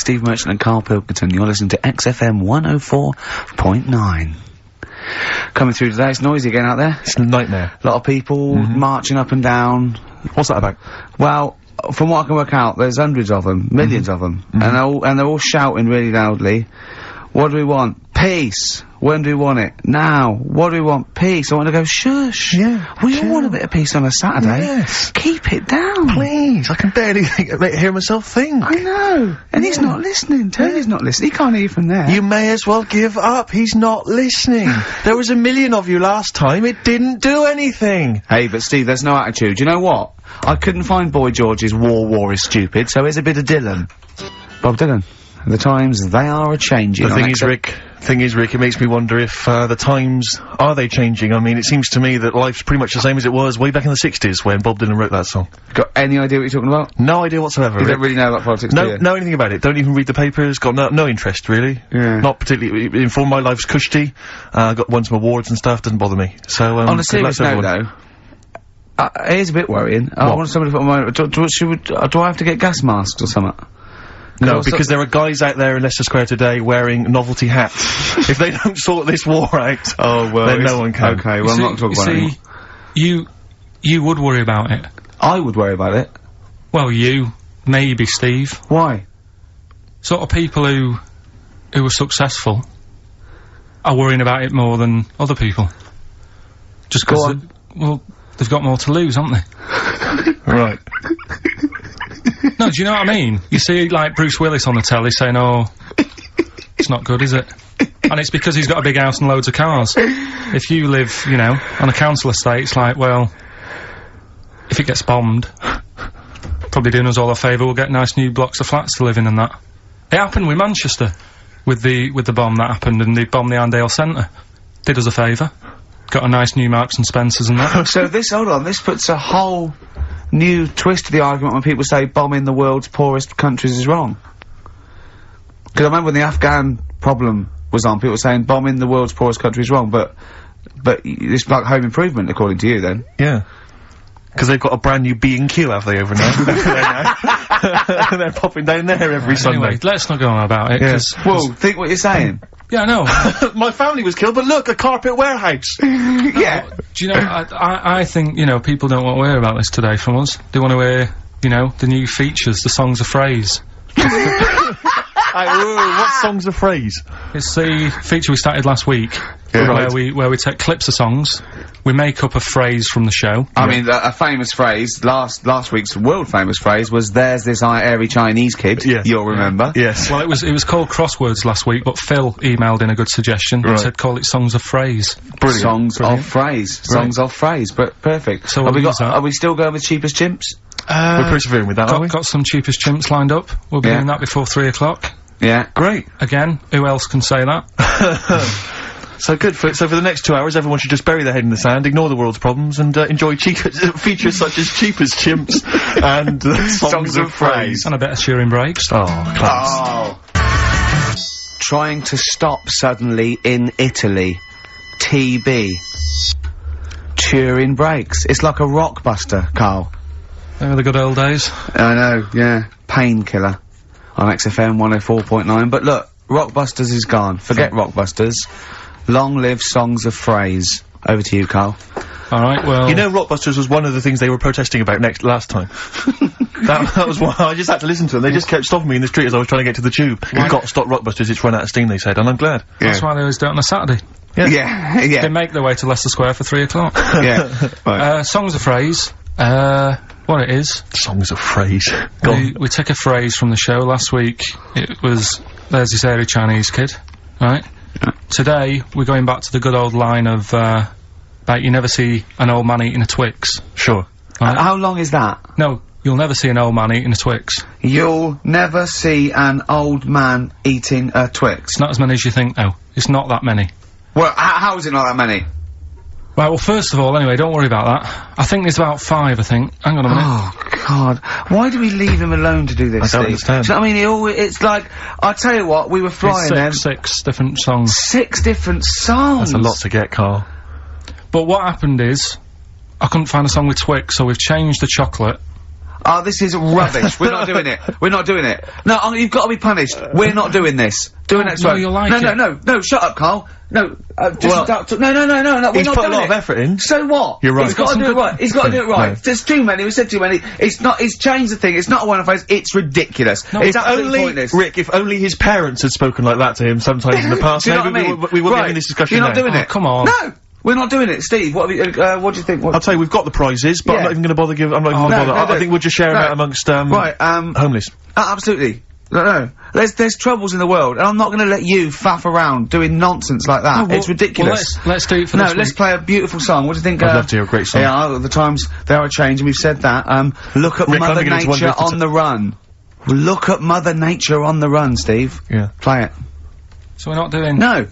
Steve Merchant and Karl Pilkington. You're listening to XFM 104.9. Coming through today, it's noisy again out there. It's a nightmare. A lot of people marching up and down. What's that about? Well, from what I can work out, there's hundreds of them, millions of them, and they're all shouting really loudly. What do we want? Peace. When do we want it? Now. What do we want? Peace. I want to go, shush. Yeah. We all want a bit of peace on a Saturday. Yes. Keep it down. Please, I can barely hear myself think. I know. And he's not listening. Tony's not listening. He can't hear from there. You may as well give up. He's not listening. There was 1 million of you last time. It didn't do anything. Hey, but Steve, there's no attitude. You know what? I couldn't find Boy George's War is stupid, so here's a bit of Dylan. Bob Dylan. The times, they are a-changing. The thing is, Rick, it makes me wonder if, the times, are they changing? I mean, it seems to me that life's pretty much the same as it was way back in the 60s when Bob Dylan wrote that song. Got any idea what you're talking about? No idea whatsoever, You Rick. don't really know about politics, do you? Know anything about it. Don't even read the papers. Got no interest, really. Yeah. Not particularly informed. My life's cushy. Won some awards and stuff. Doesn't bother me. So, on a serious note, though, here's a bit worrying. I want somebody to put my... Do I have to get gas masks or something? No, because there are guys out there in Leicester Square today wearing novelty hats. If they don't sort this war out, then no one can. Okay, well, I'm not talking about it anymore. You would worry about it. I would worry about it. Well, you, maybe Steve. Why? Sort of people who are successful are worrying about it more than other people. Just because, well, they've got more to lose, haven't they? Right. No, do you know what I mean? You see, like, Bruce Willis on the telly saying, oh, it's not good, is it? And it's because he's got a big house and loads of cars. If you live, you know, on a council estate, it's like, well, if it gets bombed, probably doing us all a favour, we'll get nice new blocks of flats to live in and that. It happened with Manchester, with the bomb that happened, and they bombed the Arndale Centre. Did us a favour. Got a nice new Marks and Spencers and that. So hold on, this puts a whole new twist to the argument when people say bombing the world's poorest countries is wrong. Because I remember when the Afghan problem was on, people were saying bombing the world's poorest country is wrong, but it's like home improvement, according to you, then. Yeah. Because they've got a brand new B&Q, have they, overnight? They're popping down there every Sunday. Anyway, let's not go on about it, Yes. Well, think what you're saying. Yeah, I know. My family was killed, but look, a carpet warehouse! Yeah. Do you know, I think, you know, people don't want to hear about this today from us. They want to hear, you know, the new features, the songs of phrase. What song's a phrase? It's the feature we started last week, where we take clips of songs, we make up a phrase from the show. I mean, a famous phrase, last week's world famous phrase was, there's this airy Chinese kid, you'll remember. Yes. Well, it was called Crosswords last week, but Phil emailed in a good suggestion and said call it Songs of Phrase. Brilliant. Songs of Phrase. Songs of Phrase, but perfect. So are we still going with Cheapest Chimps? We're persevering with that, aren't we? Got some Cheapest Chimps lined up. We'll be doing that before 3 o'clock. Yeah. Great. Again, who else can say that? So for the next 2 hours, everyone should just bury their head in the sand, ignore the world's problems, and enjoy features such as Cheapest Chimps and songs of phrase. And a bit of cheering breaks. Oh, class. Oh. Trying to stop suddenly in Italy. TB. Cheering breaks. It's like a rockbuster, Karl. They were the good old days. I know, yeah. Painkiller. On XFM 104.9. But look, Rockbusters is gone. Forget Rockbusters. Long live Songs of Phrase. Over to you, Karl. Alright, well... You know Rockbusters was one of the things they were protesting about last time. that was why I just had to listen to them. They just kept stopping me in the street as I was trying to get to the tube. We've got to stop Rockbusters, it's run out of steam, they said, and I'm glad. Yeah. That's why they always do it on a Saturday. Yeah. They make their way to Leicester Square for 3 o'clock. Yeah. Right. Songs of Phrase. What it is. Songs of Phrase. We took a phrase from the show last week. It was, there's this airy Chinese kid, right? Yeah. Today, we're going back to the good old line of, about you never see an old man eating a Twix. Sure. Right? How long is that? No, you'll never see an old man eating a Twix. You'll never see an old man eating a Twix. It's not as many as you think, though. It's not that many. Well, how is it not that many? Right, well, first of all, anyway, don't worry about that. I think there's about 5, I think. Hang on a minute. Oh, God. Why do we leave him alone to do this, I don't Steve? understand. Do you know what I mean? It's like, I tell you what, we were flying then. 6 different songs. 6 different songs! That's a lot to get, Karl. But what happened is, I couldn't find a song with Twix, so we've changed the chocolate. Oh, this is rubbish. We're not doing it. We're not doing it. No, you've got to be punished. We're not doing this. Do it next no, week. you'll like No, shut up, Carl. No, Well, no, we're not He's doing put a lot it. of effort in. So what? You're right. He's got to do it right. He's got to do it right. No. There's too many. We said too many. It's not. He's changed the thing. It's not a one-off phrase. It's ridiculous. No, it's If absolutely only, pointless. Rick, if only his parents had spoken like that to him sometimes in the past, Do you know what I maybe mean? we wouldn't be Right. having this discussion You're not now. doing it. come on. No, we're not doing it. Steve, what do you think? I'll tell you, we've got the prizes, but I'm Yeah. not even going to bother I'm not even going to no, bother. no, I think we'll just share them no. out amongst, Right, homeless. absolutely. No. There's troubles in the world, and I'm not going to let you faff around doing nonsense like that. It's ridiculous. Well, let's do it for No, this let's week. play a beautiful song. What do you think? I'd love to hear a great song. Yeah, the times they are changing. We've said that. Look at Rick, I'm Mother beginning to wonder Nature if it's on the run. Look at Mother Nature on the run, Steve. Yeah. Play it. So we're not doing... No.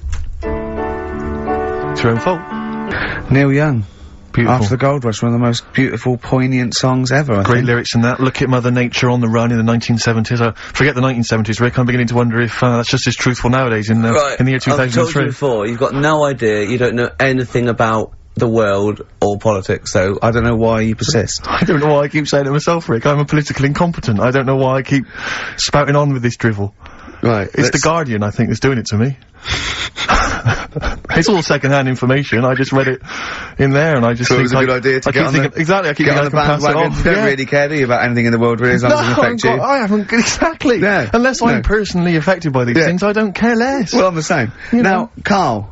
It's your own fault. Neil Young. Beautiful. After the Gold Rush, one of the most beautiful, poignant songs ever. I Great think. lyrics in that. Look at Mother Nature on the run in the 1970s. Forget the 1970s, Rick. I'm beginning to wonder if that's just as truthful nowadays in the year I've told you 2003. before, you've got no idea, you don't know anything about the world or politics, so I don't know why you persist. I don't know why I keep saying it myself, Rick. I'm a political incompetent. I don't know why I keep spouting on with this drivel. Right. It's The Guardian, I think, that's doing it to me. It's all second-hand information. I just read it in there, and I just So it think was a good idea to I get keep on thinking, the- exactly. I keep Get thinking on I the can pass it bandwagon. off. You don't Yeah. really care, do you, about anything in the world, really, as long as it affects you? I haven't exactly. Yeah. Unless No. I'm personally affected by these Yeah. things, I don't care less. Well, I'm the same. You Now, know. Carl,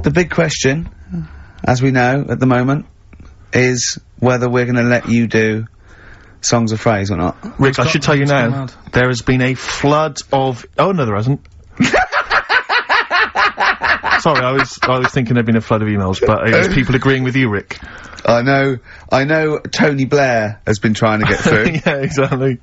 the big question, as we know at the moment, is whether we're going to let you do songs of phrase or not. Rick, I should tell you it's gone now, mad. there has been a flood of. Oh no, there hasn't. Sorry, I was thinking there'd been a flood of emails, but it was people agreeing with you, Rick. I know Tony Blair has been trying to get through. Yeah, exactly.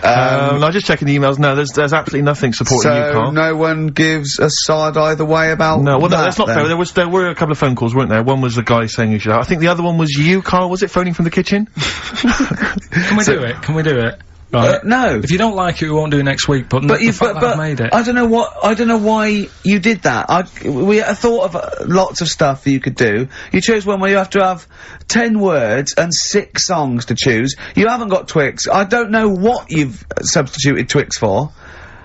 I'm just checking the emails now. There's absolutely nothing supporting you, So Carl. no one gives a side either way about No, well, that, no, that's not then. fair. There were a couple of phone calls, weren't there? One was the guy saying you should. I think the other one was you, Carl. Was it phoning from the kitchen? Can we do it? Can we do it? Right. No. If you don't like it, we won't do it next week, but, But the you, fact but, that I've but made it. I don't know why you did that. I thought of lots of stuff that you could do. You chose one where you have to have 10 words and 6 songs to choose. You haven't got Twix. I don't know what you've substituted Twix for.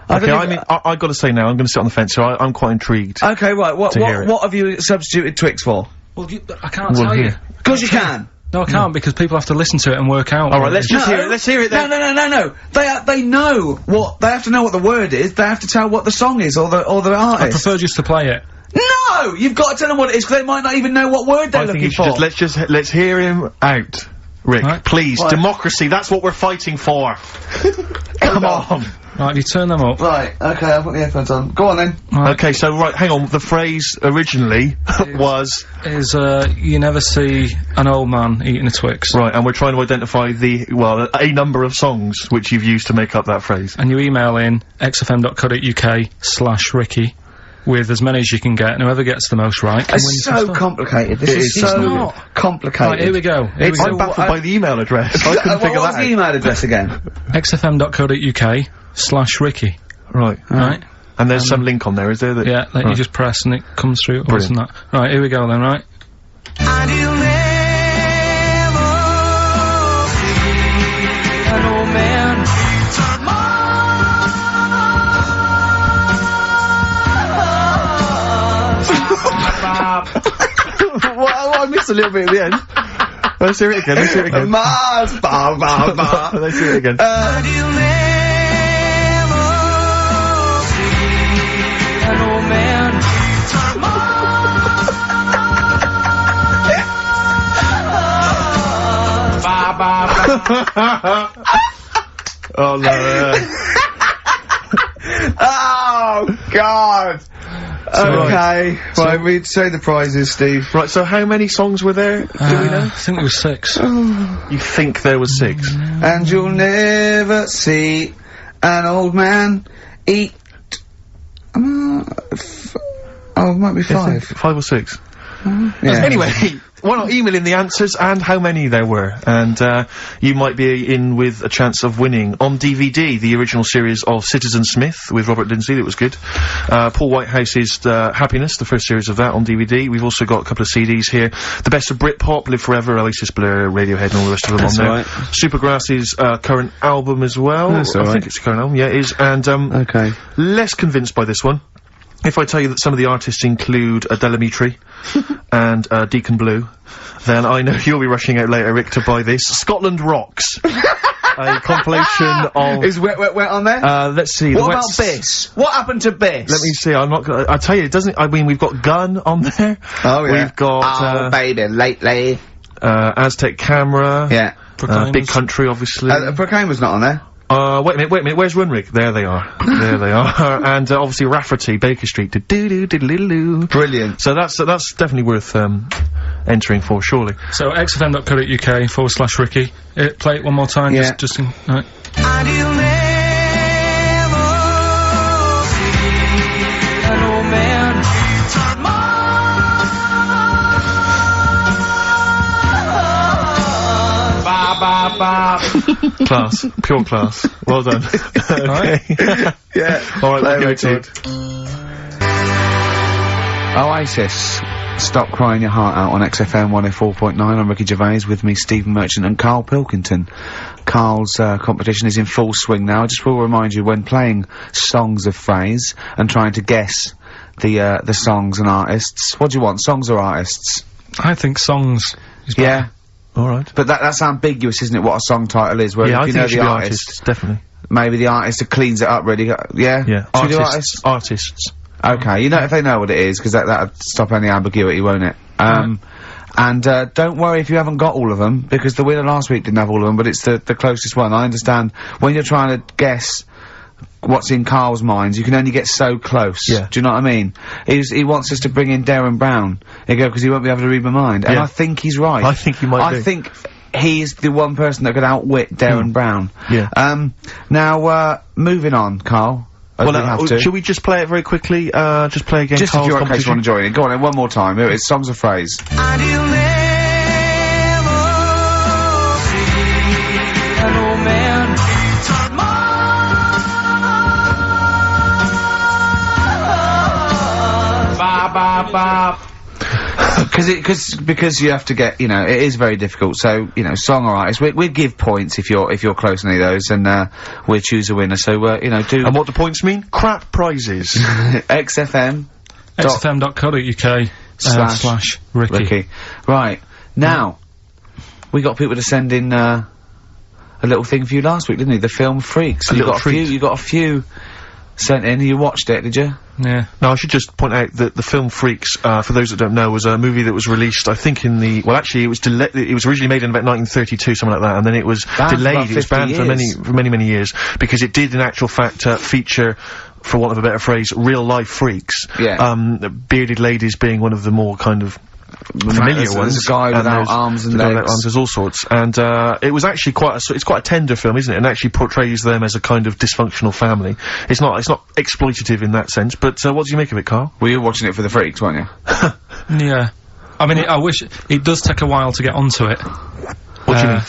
Okay, I mean, I got to say now, I'm going to sit on the fence, so I'm quite intrigued. Okay, right. What hear it. have you substituted Twix for? Well, I can't Well, tell you. here. Because you can. No, I can't, because people have to listen to it and work out. All right, what it let's is. just hear it. Let's hear it then. No. They know what they have to know what the word is. They have to tell what the song is or the I artist. prefer just to play it. No, you've got to tell them what it is because they might not even know what word they're I think looking you should for. just let's hear him out, Rick. Right. Please, Right. democracy. That's what we're fighting for. Come on. Right, if you turn them up. Right, okay, I'll put the headphones on. Go on then. Right. Okay, so right, hang on. The phrase originally was Is, you never see an old man eating a Twix. right, and we're trying to identify a number of songs which you've used to make up that phrase. And you email in xfm.co.uk/Ricky with as many as you can get, and whoever gets the most right can win It's some so stuff. complicated. This It is is so not. complicated. Right, here we go. Here we It's go. I'm baffled by the email address. I couldn't what figure was that the out. email address again? xfm.co.uk/Ricky. Right. Right? And there's some link on there, is there? That Yeah, that you just press and it comes through. Or Brilliant. that. Right, here we go then, right? Well, I missed a little bit at the end. Let's hear it again. Let's hear it again. Mars, ba ba ba. Let's hear it again. Oh no. Oh God. Okay, right, we'd say the prizes, Steve. Right, so how many songs were there? Do we know? I think it was 6. You think there was 6? And you'll never see an old man eat. Oh, it might be 5. 5 or 6. Yeah. Anyway, why not email in the answers and how many there were, and you might be in with a chance of winning on DVD the original series of Citizen Smith with Robert Lindsay. That was good. Paul Whitehouse's Happiness, the first series of that on DVD. We've also got a couple of CDs here. The Best of Britpop, Live Forever, Oasis, Blur, Radiohead, and all the rest of them on there. Right. Supergrass's current album as well. That's I all right. think it's a current album. Yeah, it is. And Okay. less convinced by this one. If I tell you that some of the artists include Delamitri and Deacon Blue, then I know you'll be rushing out later, Rick, to buy this. Scotland Rocks. A compilation of... Is Wet on there? let's see. What the about Wets- Biss? What happened to Biss? Let me see, I'm not gonna... I tell you, it doesn't... I mean, we've got Gun on there. Oh, yeah. We've got, baby, lately. Aztec Camera. Yeah. Big Country, obviously. Proclaimer's not on there. Wait a minute, where's Runrig? There they are. There they are. And, obviously Rafferty, Baker Street, do-do-do-do-do-do. Brilliant. So that's definitely worth, entering for, surely. So, xfm.co.uk/Ricky. Play it one more time, Yeah. just in... Right. And you'll never see an old man turn Class. Pure class. Well done. Okay. Yeah. Alright, Play we'll go record. to... Oasis. Stop Crying Your Heart Out on XFM 104.9. I'm Ricky Gervais, with me Stephen Merchant and Karl Pilkington. Karl's competition is in full swing now. I just will remind you, when playing songs of phrase and trying to guess the songs and artists, what do you want, songs or artists? I think songs is better. Yeah. Alright. But that's ambiguous, isn't it, what a song title is? Where Yeah, if I you think know it should the be artist, artists, definitely. maybe the artist that cleans it up really. Yeah? Yeah. Should we do artists? Artists. Okay, you know if they know what it is, because that'd stop any ambiguity, won't it? And don't worry if you haven't got all of them, because the winner last week didn't have all of them, but it's the closest one. I understand when you're trying to guess what's in Karl's mind, you can only get so close. Yeah. Do you know what I mean? He wants us to bring in Darren Brown. He go, because he won't be able to read my mind. And Yeah. I think he's right. I think he might be. I think he's the one person that could outwit Darren Brown. Yeah. Now, moving on, Karl. Well, we have to. should we just play it very quickly? Just play again. Just if Karl's you're in case you competition? want to join in. Go on then, one more time. Here it is, songs of phrase. and you'll never see an old man turn Because you have to get, you know, it is very difficult. So, you know, song or artist, we'd give points if you're close to any of those, and we'll choose a winner. So, you know, do And what do points mean? Crap prizes. XFM xfm.co.uk slash Ricky. Right now, we got people to send in a little thing for you last week, didn't he? The film Freaks. A little treat. You got a few sent in. You watched it, did you? Yeah. Now, I should just point out that the film Freaks, for those that don't know, was a movie that was released, I think, well, actually, it was originally made in about 1932, something like that, and then it was Banned for delayed. about It was 50 banned for many years, because it did, in actual fact, feature, for want of a better phrase, real-life freaks. Yeah. Bearded ladies being one of the more kind of familiar There's ones. a guy and without there's arms and the guy without legs. arms, there's all sorts. And, it was actually it's quite a tender film, isn't it? And actually portrays them as a kind of dysfunctional family. It's not exploitative in that sense, but, what do you make of it, Karl? Well, you were watching it for the Freaks, weren't you? Yeah. I mean, I wish... It does take a while to get onto it. What do you mean?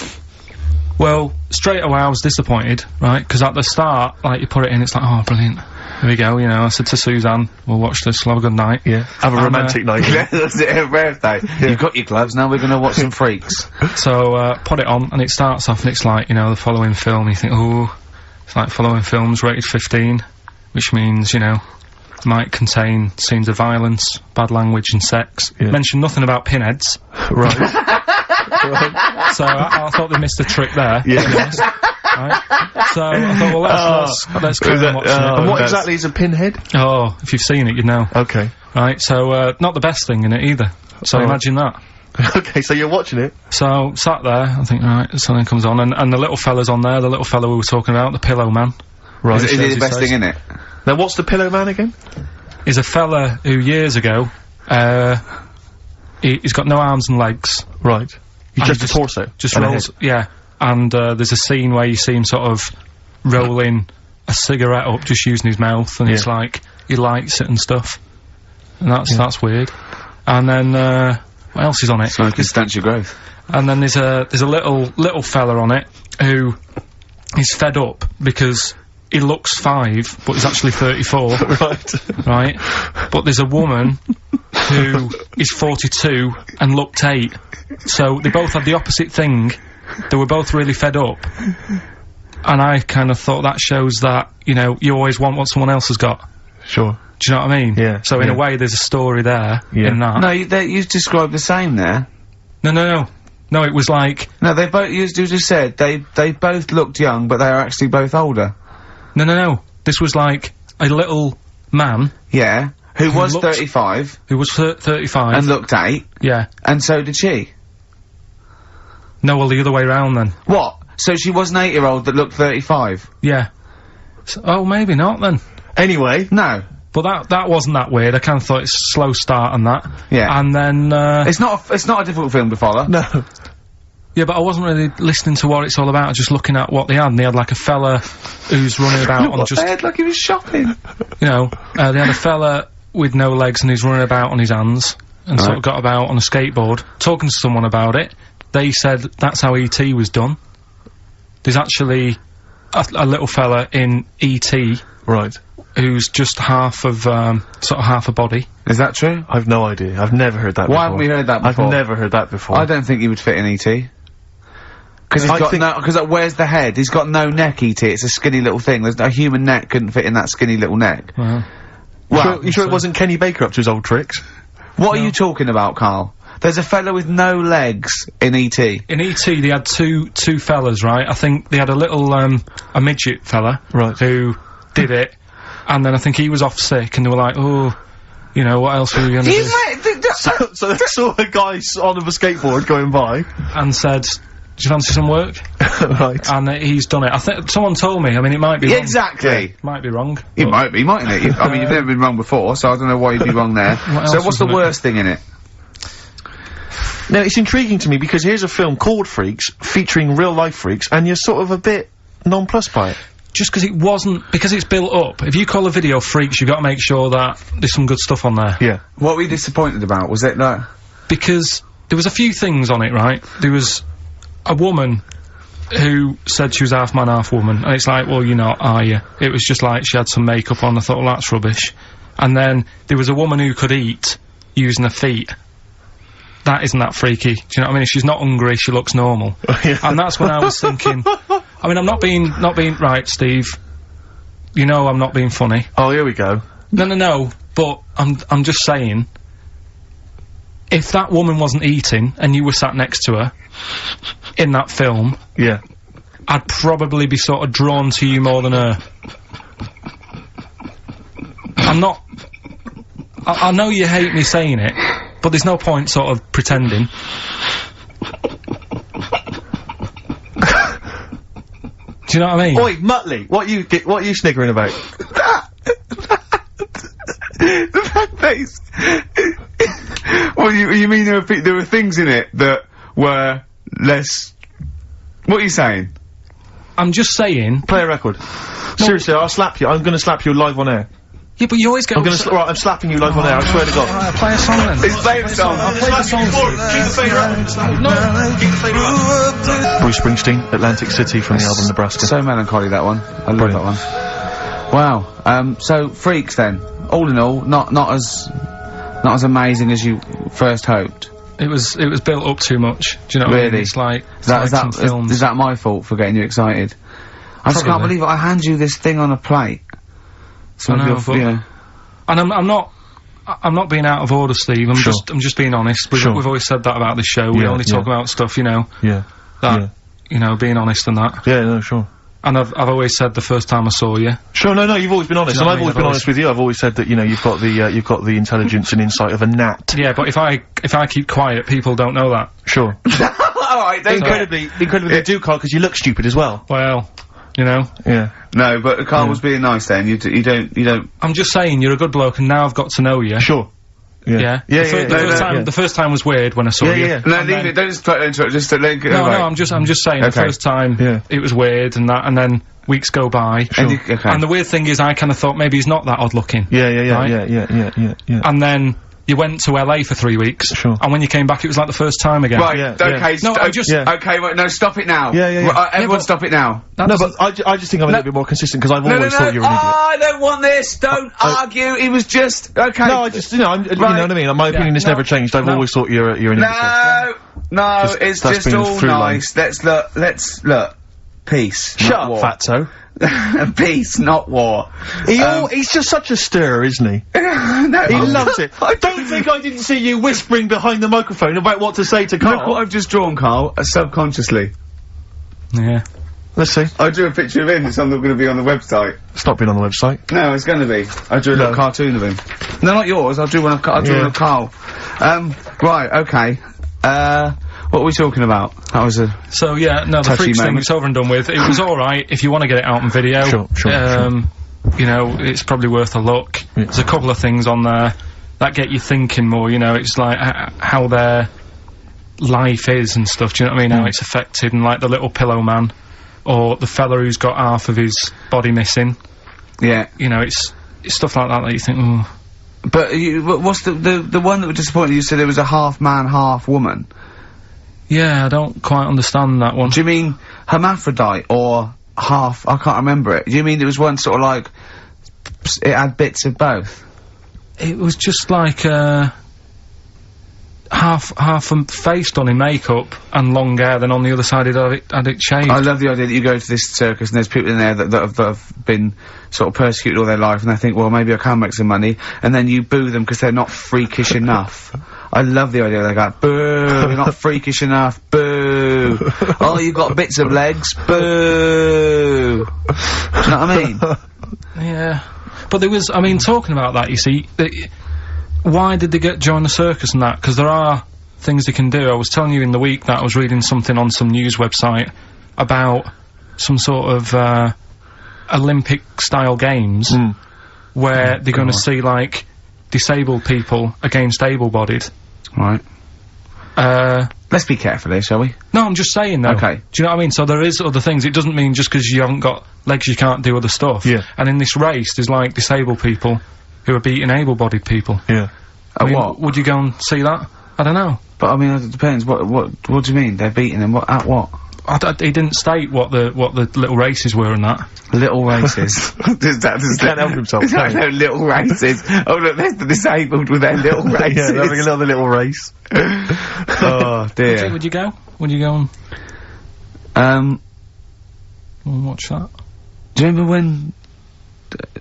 Well, straight away I was disappointed, right? Because at the start, like, you put it in, it's like, oh, brilliant. Here we go, you know, I said to Suzanne, we'll watch this, we'll have a good night. Yeah. Have a romantic night. That's it, her birthday. You've got your gloves, now we're gonna watch some Freaks. So, put it on, and it starts off, and it's like, you know, the following film, you think, oh, it's like following films rated 15, which means, you know, might contain scenes of violence, bad language and sex. Yeah. Mention nothing about pinheads. Right. So I thought they missed a trick there. Yeah. To be honest. Right? So I thought, well, let's carry on watching it. And what exactly is a pinhead? Oh, if you've seen it, you'd know. Okay. Right, so, not the best thing in it either. So Oh. imagine that. Okay, so you're watching it? So, sat there, I think, right, something comes on, and the little fella's on there, the little fella we were talking about, the Pillow Man. Right. Is it As the he best says. thing in it? Now, what's the Pillow Man again? Is a fella who, years ago, he's got no arms and legs. Right. He's And just a torso. Just and a rolls, head. yeah. And, there's a scene where you see him sort of rolling a cigarette up, just using his mouth, and it's like, he lights it and stuff. And that's weird. And then, what else is on it? Smoking stunts your growth. And then there's a little fella on it who is fed up because he looks 5, but he's actually 34. Right? But there's a woman who is 42 and looked 8. So they both had the opposite thing. They were both really fed up. And I kind of thought that shows that, you know, you always want what someone else has got. Sure. Do you know what I mean? Yeah. So in a way, there's a story there in that. No, you described the same there. No, it was like... No, they both, you just said, they both looked young, but they are actually both older. No. This was like a little man. Yeah. Who was looked- 35. Who was 35. And looked 8. Yeah. And so did she. No, well, the other way round then. What? So she was an 8-year-old that looked 35? Yeah. So, oh, maybe not then. Anyway. No. But that wasn't that weird. I kind of thought it's a slow start and that. Yeah. And then, It's not a difficult film to follow. No. yeah, but I wasn't really listening to what it's all about, just looking at what they had, and they had like a fella who's running about on just, They had like he was shopping. you know, they had a fella with no legs and he's running about on his hands, and sort of got about on a skateboard, talking to someone about it. They said that's how E.T. was done. There's actually a little fella in E.T. Right. who's just half of, sort of half a body. Is that true? I've no idea. I've never heard that before. Why haven't we heard that before? I've never heard that before. I don't think he would fit in E.T. Because he's got no, because where's the head? He's got no neck, E.T. It's a skinny little thing. There's a human neck couldn't fit in that skinny little neck. Well, You sure it wasn't Kenny Baker up to his old tricks? What are you talking about, Carl? There's a fella with no legs in E.T. in E.T. they had two fellas, right? I think they had a little, a midget fella. Right. Who did it, and then I think he was off sick, and they were like, oh, you know, what else are we gonna do? So they saw a guy on a skateboard going by. And said, do you fancy some work? Right. And he's done it. I think, someone told me, I mean, it might be wrong. Exactly. Might be wrong. It but- might be, mightn't it? I mean, you've never been wrong before, so I don't know why you'd be wrong there. else So what's the was in it? worst thing in it? Now, it's intriguing to me because here's a film called Freaks, featuring real-life freaks, and you're sort of a bit nonplussed by it. Just because it wasn't, because it's built up. If you call a video Freaks, you've got to make sure that there's some good stuff on there. Yeah. What were you disappointed about? Was it that? Because there was a few things on it, right? There was a woman who said she was half man, half woman, and it's like, well, you're not, are you? It was just like she had some makeup on. I thought, well, that's rubbish. And then there was a woman who could eat using her feet. That isn't that freaky. Do you know what I mean? If she's not hungry, she looks normal. And that's when I was thinking, I mean, I'm not being right, Steve. You know I'm not being funny. Oh, here we go. No, but I'm just saying, if that woman wasn't eating and you were sat next to her in that film, Yeah. I'd probably be sort of drawn to you more than her. I'm not... I know you hate me saying it, but there's no point sort of pretending. Do you know what I mean? Oi, Muttley, what are you sniggering about? The fact that he's... Well, you mean there were things in it that were less... What are you saying? I'm just saying... Play a record. Seriously, I'll slap you. I'm gonna slap you live on air. Yeah, but you always get... Right, I'm slapping you live on air, I swear to God. Alright, play a song then. He's playing a song. Bruce Springsteen, Atlantic City from the album Nebraska. So melancholy, that one. I love Brilliant. that one. Wow. So Freaks then. All in all, not as amazing as you first hoped. It was built up too much. Do you know what I mean? Really? It's like... Is that films. is that my fault for getting you excited? I just can't Probably. believe it. I hand you this thing on a plate. So I know, you're, but- you know. And I'm not being out of order, Steve. I'm just being honest. We've always said that about this show. We Yeah, only talk about stuff, you know, Yeah. that, you know, being honest and that. Yeah, no, sure. And I've always said the first time I saw you. Sure, no, you've always been honest, Do you know and what I've I mean? always been honest with you. I've always said that, you know, you've got the intelligence and insight of a gnat. Yeah, but if I keep quiet, people don't know that. Sure. Alright, don't Incredibly, they do, Carl, because you look stupid as well. Well, you know. Yeah. No, but Carl was being nice then. You don't... I'm just saying, you're a good bloke, and now I've got to know you. Sure. Yeah. Yeah, The first time was weird when I saw you. Yeah. No, And leave then- it. Don't just try to interrupt. Just let it go. No, right. I'm just saying. The Okay. first time, Yeah. it was weird, and that, and then weeks go by. And okay. And the weird thing is, I kind of thought maybe he's not that odd looking. Yeah. Right? Yeah. And then you went to LA for 3 weeks. Sure. And when you came back, it was like the first time again. Right, Yeah, okay, No, I just- okay, wait, no, stop it now. Yeah, yeah, yeah. Right, everyone but- stop it now. That No, doesn't- but I just think I'm a little bit more consistent, because I've No, always thought you were an idiot. I don't want this, don't argue, it was just, okay. No, I just, you know, you know what I mean? My opinion has no, never changed. I've no. always thought you're an idiot. No, Just- it's that's just been all through line. nice. Let's look. Peace. Shut not up, war. fatso. Peace, not war. He's just such a stirrer, isn't he? No, He loves it. I don't think I didn't see you whispering behind the microphone about what to say to Look what Carl. I've just drawn, Carl, subconsciously. Yeah. Let's see. I drew a picture of him, it's going to be on the website. It's not been on the website. No, it's going to be. I drew a little cartoon of him. No, not yours, I drew one of Carl. Right, okay. What are we talking about? That was a... So yeah, no, the Touchy Freaks thing, moment. it's over and done with. It was alright if you want to get it out on video. Sure. You know, it's probably worth a look. There's a couple of things on there that get you thinking more, you know, it's like how their life is and stuff, do you know what I mean? How it's affected, and like the little pillow man, or the fella who's got half of his body missing. Yeah. You know, it's stuff like that you think, ooh. But what's the one that was disappointing? You said it was a half man, half woman. Yeah, I don't quite understand that one. Do you mean hermaphrodite or half? I can't remember it. Do you mean it was one sort of like it had bits of both? It was just like, half a face done in makeup and long hair, then on the other side it had it shaved. I love the idea that you go to this circus and there's people in there that have been sort of persecuted all their life, and they think, well, maybe I can make some money, and then you boo them because they're not freakish enough. I love the idea they go, boo, you're not freakish enough, boo. Oh, you've got bits of legs, boo. Do you know what I mean? Yeah. But there was, I mean, talking about that, you see, why did they join the circus and that? Because there are things they can do. I was telling you in the week that I was reading something on some news website about some sort of, Olympic-style games where they're going to see, like, disabled people against able-bodied. Right. Let's be careful here, shall we? No, I'm just saying, though. Okay. Do you know what I mean? So there is other things. It doesn't mean just 'cause you haven't got legs you can't do other stuff. Yeah. And in this race, there's, like, disabled people who are beating able-bodied people. Yeah. I mean, what? would you go and see that? I don't know. But I mean, it depends. What do you mean? They're beating them? At what? He didn't state what the little races were and that. Little races. Does that can't help himself, can he? No, little races. Oh look, there's the disabled with their little races. Yeah, they're having another little race. Oh dear. Would you go? Would you go and watch that? Do you remember when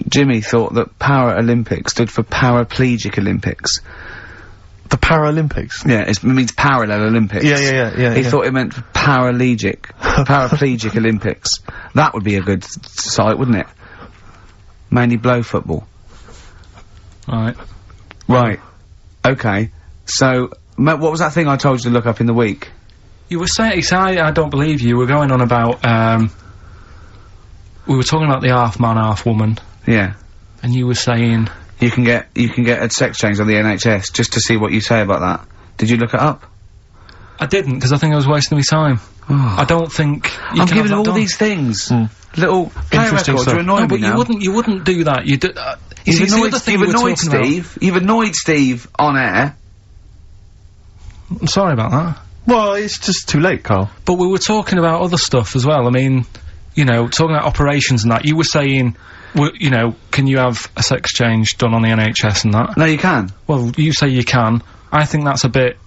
Jimmy thought that Paralympics stood for Paraplegic Olympics? The Paralympics? Yeah, it means parallel Olympics. Yeah. He thought it meant Paraplegic Olympics. That would be a good site, wouldn't it? Mainly blow football. Right. Right. Okay. So, what was that thing I told you to look up in the week? You were saying, I don't believe you. We're going on about, we were talking about the half man, half woman, Yeah. and you were saying... You can get a sex change on the NHS, just to see what you say about that. Did you look it up? I didn't, because I think I was wasting my time. I don't think you I'm can giving have all that done. these things. Little play Interesting records stuff. are annoying No, but me now. you wouldn't do that. You do, you see, You've it's the annoyed, other thing you've we were annoyed talking about. Steve. You've annoyed Steve on air. I'm sorry about that. Well, it's just too late, Carl. But we were talking about other stuff as well. I mean, you know, talking about operations and that. You were saying, you know, can you have a sex change done on the NHS and that? No, you can. Well, you say you can. I think that's a bit...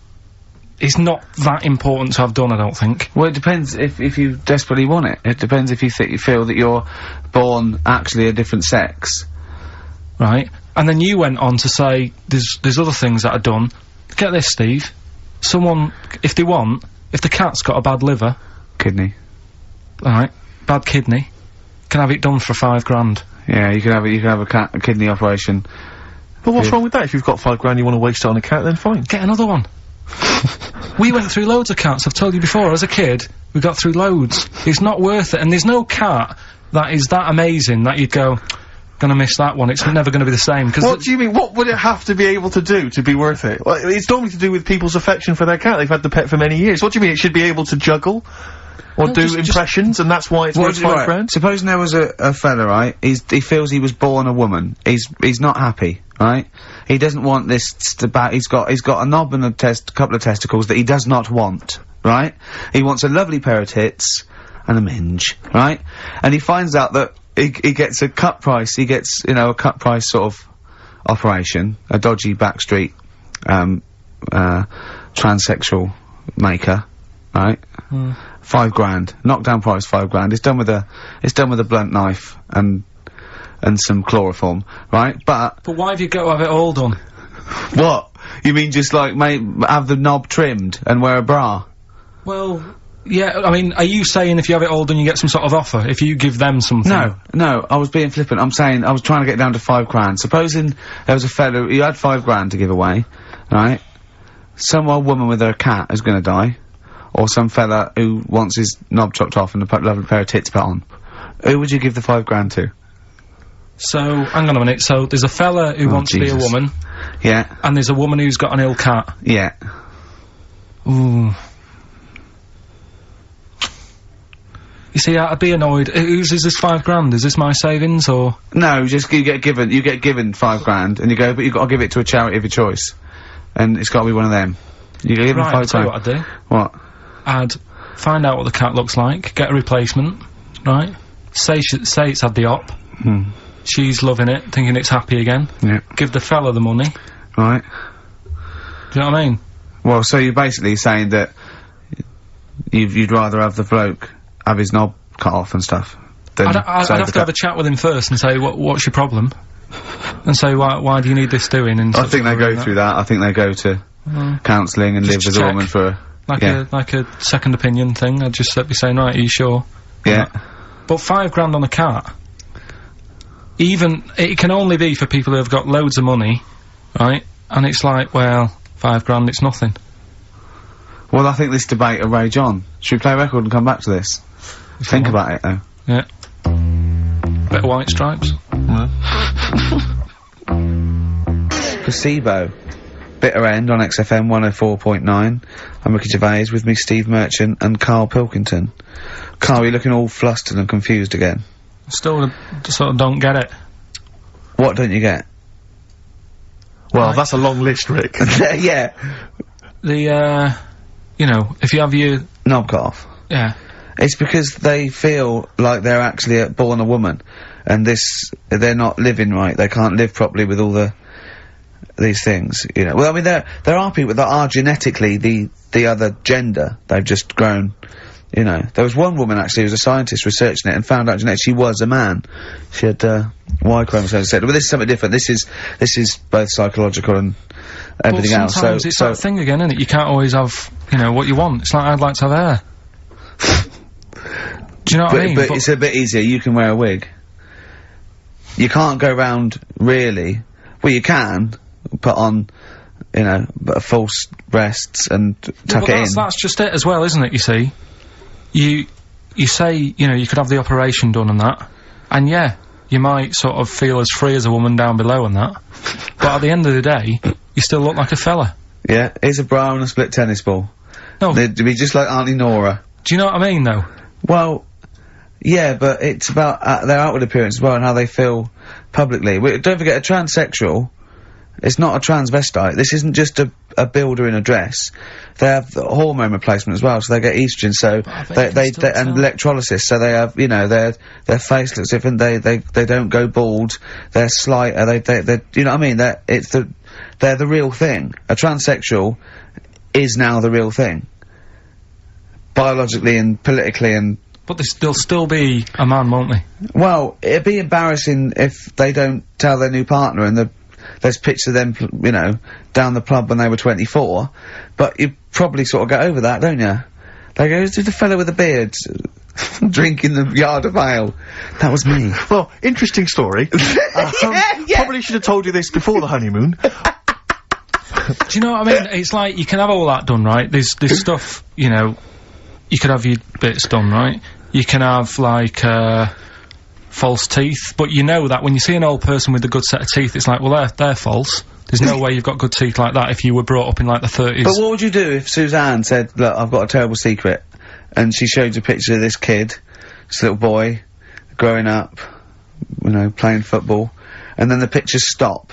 It's not that important to have done, I don't think. Well, it depends if you desperately want it. It depends if you feel that you're born actually a different sex. Right? And then you went on to say there's other things that are done. Get this, Steve. Someone, if the cat's got a bad liver, Kidney. right, bad kidney, can have it done for $5 grand. Yeah, you can have a kidney operation. But what's Yeah. wrong with that? If you've got $5 grand you want to waste it on a cat, then fine. Get another one. We went through loads of cats, I've told you before, as a kid, we got through loads. It's not worth it, and there's no cat that is that amazing that you'd go, gonna miss that one, it's never gonna be the same, because... What do you mean? What would it have to be able to do to be worth it? Well, it's normally to do with people's affection for their cat. They've had the pet for many years. What do you mean it should be able to juggle? Or No, do just- impressions, and that's why it's worth Right, £5,000? supposing there was a fella, right? He feels he was born a woman. He's not happy, right? He doesn't want this he's got a knob and a couple of testicles that he does not want, right? He wants a lovely pair of tits and a minge, right? And he finds out that he gets a cut price. He gets, you know, a cut price sort of operation, a dodgy backstreet, transsexual maker, right? £5,000, knockdown price £5,000. It's done with a blunt knife and some chloroform, right? But why have you got to have it all done? what? You mean just like have the knob trimmed and wear a bra? Well, yeah, I mean, are you saying if you have it all done you get some sort of offer, if you give them something? No, I was being flippant. I'm saying, I was trying to get down to £5,000. Supposing there was a fellow who had £5,000 to give away, right? Some old woman with her cat is gonna die. Or some fella who wants his knob chopped off and a lovely pair of tits put on. Who would you give the £5,000 to? So, hang on a minute, so there's a fella who wants to be a Jesus. woman, Yeah, and there's a woman who's got an ill cat. yeah. Ooh. You see, I'd be annoyed. Is this £5,000? Is this my savings, or...? No, just you get given £5,000 and you go, but you've got to give it to a charity of your choice. And it's got to be one of them. You give them Right, I'll tell you £5,000. what I'd do. What? I'd find out what the cat looks like, get a replacement, right? Say it's had the op. She's loving it, thinking it's happy again. Yeah. Give the fella the money. Right. Do you know what I mean? Well, so you're basically saying that you'd rather have the bloke have his knob cut off and stuff than I'd have to have a chat with him first and say, what's your problem? And say, why do you need this doing? And I think they go through that. I think they go to counselling and live Just with a check. woman for like a second opinion thing. I'd just be saying, right, are you sure? yeah. But £5,000 on a cat, it can only be for people who have got loads of money, right? And it's like, well, £5,000, it's nothing. Well, I think this debate will rage on. Should we play a record and come back to this? Think about it, though. Yeah. Bit of White Stripes. Placebo. Bitter End on XFM 104.9. I'm Ricky Gervais, with me Steve Merchant and Karl Pilkington. Karl, you're looking all flustered and confused again. Still sort of don't get it. What don't you get? Well, that's a long list, Rick. Yeah. The, you know, if you have your... Knob cut off. Yeah. It's because they feel like they're actually born a woman, and they're not living right. They can't live properly with all these things, you know. Well, I mean, there are people that are genetically the other gender. They've just grown, you know. There was one woman actually who was a scientist researching it and found out genetically she was a man. She had Y chromosome, etc. But this is something different. This is both psychological and everything But else. sometimes it's that thing again, isn't it? You can't always have, you know, what you want. It's like, I'd like to have hair. Do you know what I mean? But it's a bit easier. You can wear a wig. You can't go round really. Well, you can put on, you know, false breasts and tuck it in. That's just it as well, isn't it? You see, you say, you know, you could have the operation done and that, and yeah, you might sort of feel as free as a woman down below and that, but at the end of the day, you still look like a fella. Yeah, here's a bra and a split tennis ball. No. They'd be just like Auntie Nora. Do you know what I mean, though? Well, yeah, but it's about their outward appearance as well and how they feel publicly. Don't forget, a transsexual, it's not a transvestite. This isn't just a builder in a dress. They have the hormone replacement as well, so they get estrogen, so they and electrolysis, so they have, you know, their face looks different, they don't go bald, they're slighter, they you know what I mean? They're the real thing. A transsexual is now the real thing. Biologically and politically and... But they'll still be a man, won't they? Well, it'd be embarrassing if they don't tell their new partner and there's pictures of them, you know, down the pub when they were 24, but you probably sort of get over that, don't you? They go, who's the fella with the beard drinking the yard of ale? That was me. Well, interesting story. Probably should have told you this before the honeymoon. Do you know what I mean? It's like, you can have all that done, right? There's stuff, you know, you could have your bits done, right? You can have, like, false teeth, but you know that when you see an old person with a good set of teeth, it's like, well, they're false. There's no way you've got good teeth like that if you were brought up in, like, the 30s. But what would you do if Suzanne said, look, I've got a terrible secret, and she showed you a picture of this kid, this little boy, growing up, you know, playing football, and then the pictures stop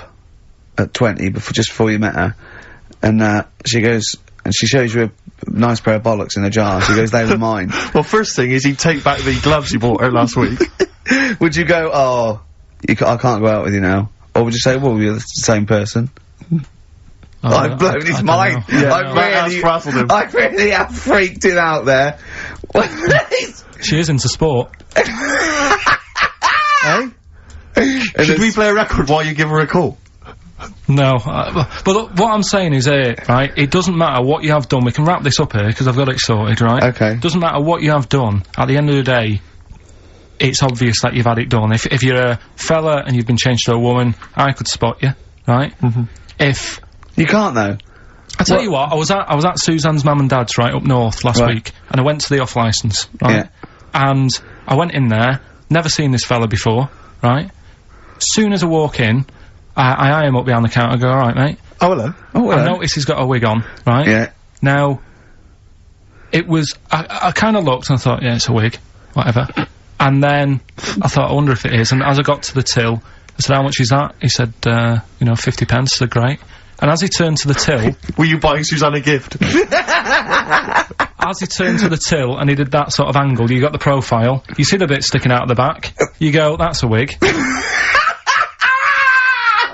at 20 just before you met her, and she goes and she shows you a nice pair of bollocks in a jar. She goes, they were mine. Well, first thing is he'd take back the gloves you bought her last week. Would you go, oh, I can't go out with you now? Or would you say, well, you're the same person? I've blown his mind. Yeah, I really have freaked it out there. She is into sport. Eh? Should we play a record while you give her a call? No, but look, what I'm saying is right, it doesn't matter what you have done. We can wrap this up here, because I've got it sorted, right? Okay. It doesn't matter what you have done. At the end of the day, it's obvious that you've had it done. If you're a fella and you've been changed to a woman, I could spot you, right? Mm-hmm. If... You can't, though. I tell you what, I was at Suzanne's mum and dad's, right, up north last week, and I went to the off licence, right? Yeah. And I went in there, never seen this fella before, right? Soon as I walk in, I eye him up behind the counter and go, alright, mate. Oh, hello. Oh, I notice he's got a wig on, right? Yeah. Now, it was, I kinda looked and I thought, yeah, it's a wig, whatever. And then, I thought, I wonder if it is, and as I got to the till, I said, how much is that? He said, you know, 50 pence, I said, great. And as he turned to the till... Were you buying Suzanne a gift? As he turned to the till and he did that sort of angle, you got the profile, you see the bit sticking out of the back, you go, that's a wig.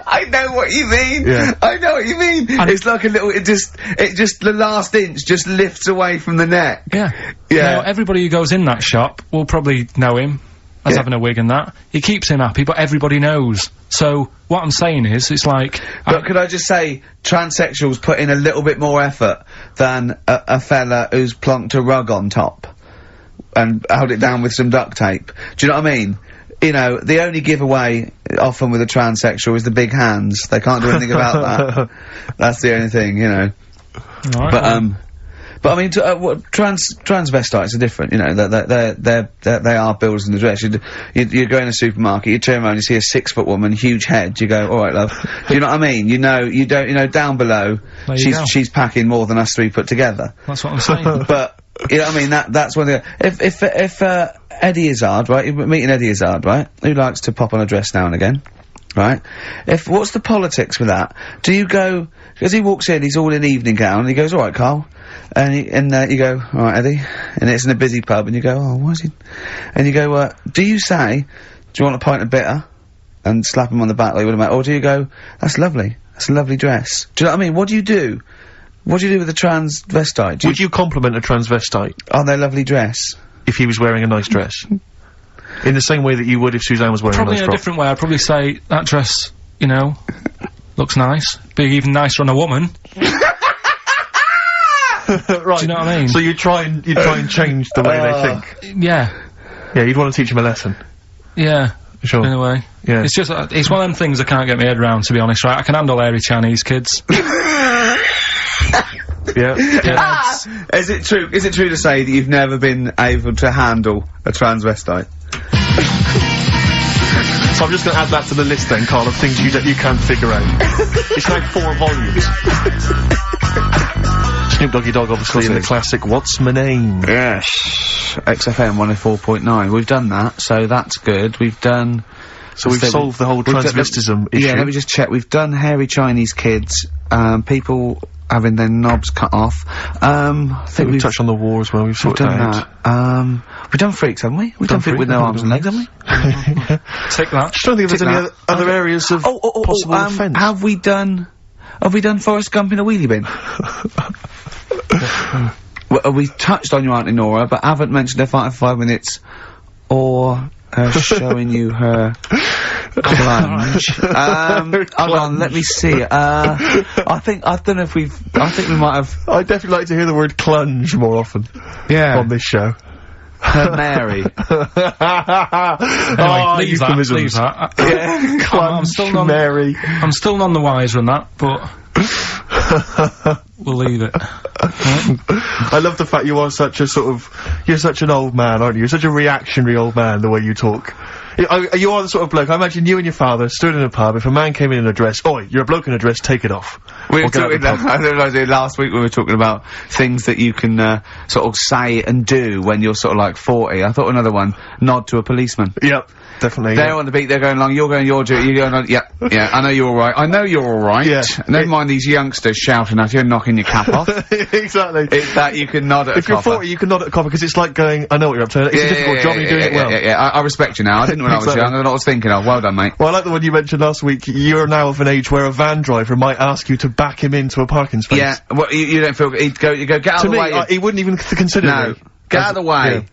I know what you mean. Yeah. I know what you mean. And it's like a little, it just, the last inch just lifts away from the neck. Yeah. Yeah. Now, everybody who goes in that shop will probably know him as having a wig and that. He keeps him happy, but everybody knows. So, what I'm saying is, it's like... But could I just say, transsexuals put in a little bit more effort than a fella who's plonked a rug on top and held it down with some duct tape. Do you know what I mean? You know, the only giveaway often with a transsexual is the big hands. They can't do anything about that. That's the only thing, you know. Right, But I mean, transvestites are different. You know, they are builders in the dress. You go in a supermarket, you turn around, you see a 6-foot woman, huge head. You go, all right, love. Do you know what I mean? You know, down below, she's packing more than us three put together. That's what I'm saying. But you know what I mean? That's one thing. If Eddie Izzard, right? You're meeting Eddie Izzard, right? Who likes to pop on a dress now and again, right? What's the politics with that? Do you go, because he walks in, he's all in evening gown, and he goes, all right, Carl. And you go, all right, Eddie, and it's in a busy pub, and you go, oh, why is he? And you go, do you say, do you want a pint of bitter? And slap him on the back like you would have, or do you go, that's lovely, that's a lovely dress? Do you know what I mean? What do you do? What do you do with a transvestite? Would you compliment a transvestite? On their lovely dress? If he was wearing a nice dress? In the same way that you would if Suzanne was wearing Probably a nice in a frock? different way. I'd probably say, that dress, you know, looks nice. Be even nicer on a woman. Right. Do you know what I mean? So you try and change the way they think. Yeah. Yeah, you'd want to teach them a lesson. Yeah. Sure. In a way. Yeah. It's just, it's one of them things I can't get my head around, to be honest, right? I can handle hairy Chinese kids. Yeah. Is it true to say that you've never been able to handle a transvestite? So I'm just going to add that to the list then, Carl, of things you can't figure out. It's like 4 volumes. Snoop Doggy Dogg, obviously, in the classic What's My Name? Yes. XFM 104.9. We've done that, so that's good. We've done... So we've solved the whole transvestism issue. Yeah, let me just check. We've done hairy Chinese kids, people having their knobs cut off. I think we've touched on the war as well, we've sorted done that. We've done freaks, haven't we? We've done freaks with no arms and legs, haven't we? Take that. Just don't think there's any other areas of possible offence. Have we done Forrest Gump in a wheelie bin? Well, we touched on your Auntie Nora, but haven't mentioned her fighting for 5 minutes, or her showing you her clunge. Hold on, let me see. I think we might have... I'd definitely like to hear the word clunge more often. Yeah. On this show. Her Mary. Anyway, leave that. Yeah. Clunge, Mary. I'm still none the wiser on that, but... we'll leave it. I love the fact you are such a you're such an old man, aren't you? You're such a reactionary old man, the way you talk. You are the sort of bloke, I imagine you and your father stood in a pub, if a man came in a dress, oi, you're a bloke in a dress, take it off. We were Or get out talking, of the pub. I realised last week we were talking about things that you can, sort of say and do when you're sort of like 40. I thought another one, nod to a policeman. Yep, definitely. They're on the beat, they're going along, you're going your duty, you're going on, yeah, I know you're alright, I know you're alright. Yeah. Never mind these youngsters shouting at you and knocking your cap off. Exactly. It's that you can nod at If a you're copper. 40, you can nod at a copper, because it's like going, I know what you're up to, it's a difficult job, and you're doing it well. Yeah, I respect you now. I didn't when I was Exactly. young, I know what I was thinking of. Well done, mate. Well, I like the one you mentioned last week, you're now of an age where a van driver might ask you to back him into a parking space. Yeah, well, you don't feel, you go, get out To of me, the way. he wouldn't even consider No. me. Get out of the way.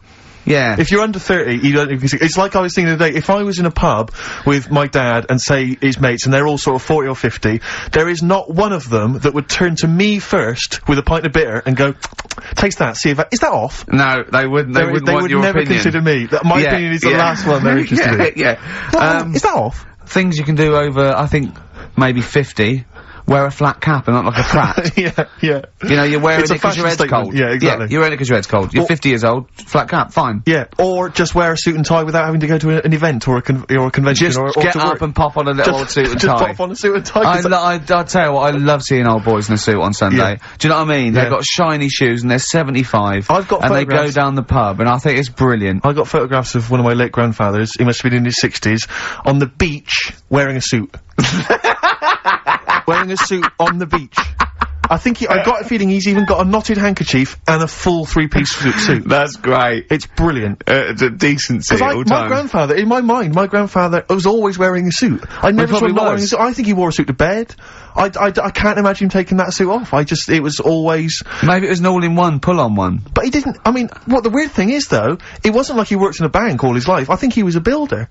Yeah. If you're under 30, you don't even consider— it's like I was thinking today, if I was in a pub with my dad and say his mates, and they're all sort of 40 or 50, there is not one of them that would turn to me first with a pint of bitter and go, taste that, see if that— is that off? No, they wouldn't. They wouldn't They want would your never opinion. consider me. My opinion is the last one they're interested in. Yeah. Is that off? Things you can do over, I think, maybe 50. Wear a flat cap and not like a prat. Yeah. You know, you're wearing It's it a because your fashion head's statement. cold. Yeah, exactly. You're wearing it because your head's cold. You're 50 years old, flat cap, fine. Yeah, or just wear a suit and tie without having to go to an event or a convention Just or get to up work. and pop on a little old suit and just tie. pop on a suit and tie. 'cause I'll tell you what, I love seeing old boys in a suit on Sunday. Yeah. Do you know what I mean? Yeah. They've got shiny shoes and they're 75. I've got and they go photographs. down the pub and I think it's brilliant. I got photographs of one of my late grandfathers, he must have been in his 60s, on the beach, wearing a suit. Wearing a suit on the beach. I got a feeling he's even got a knotted handkerchief and a full three-piece suit. That's great. It's brilliant. It's a decency Because my grandfather, in my mind, my grandfather was always wearing a suit. I never saw him not wearing a suit. I think he wore a suit to bed. I can't imagine him taking that suit off. It was always— Maybe it was an all-in-one, pull-on one. but he didn't— I mean, what the weird thing is, though, it wasn't like he worked in a bank all his life. I think he was a builder.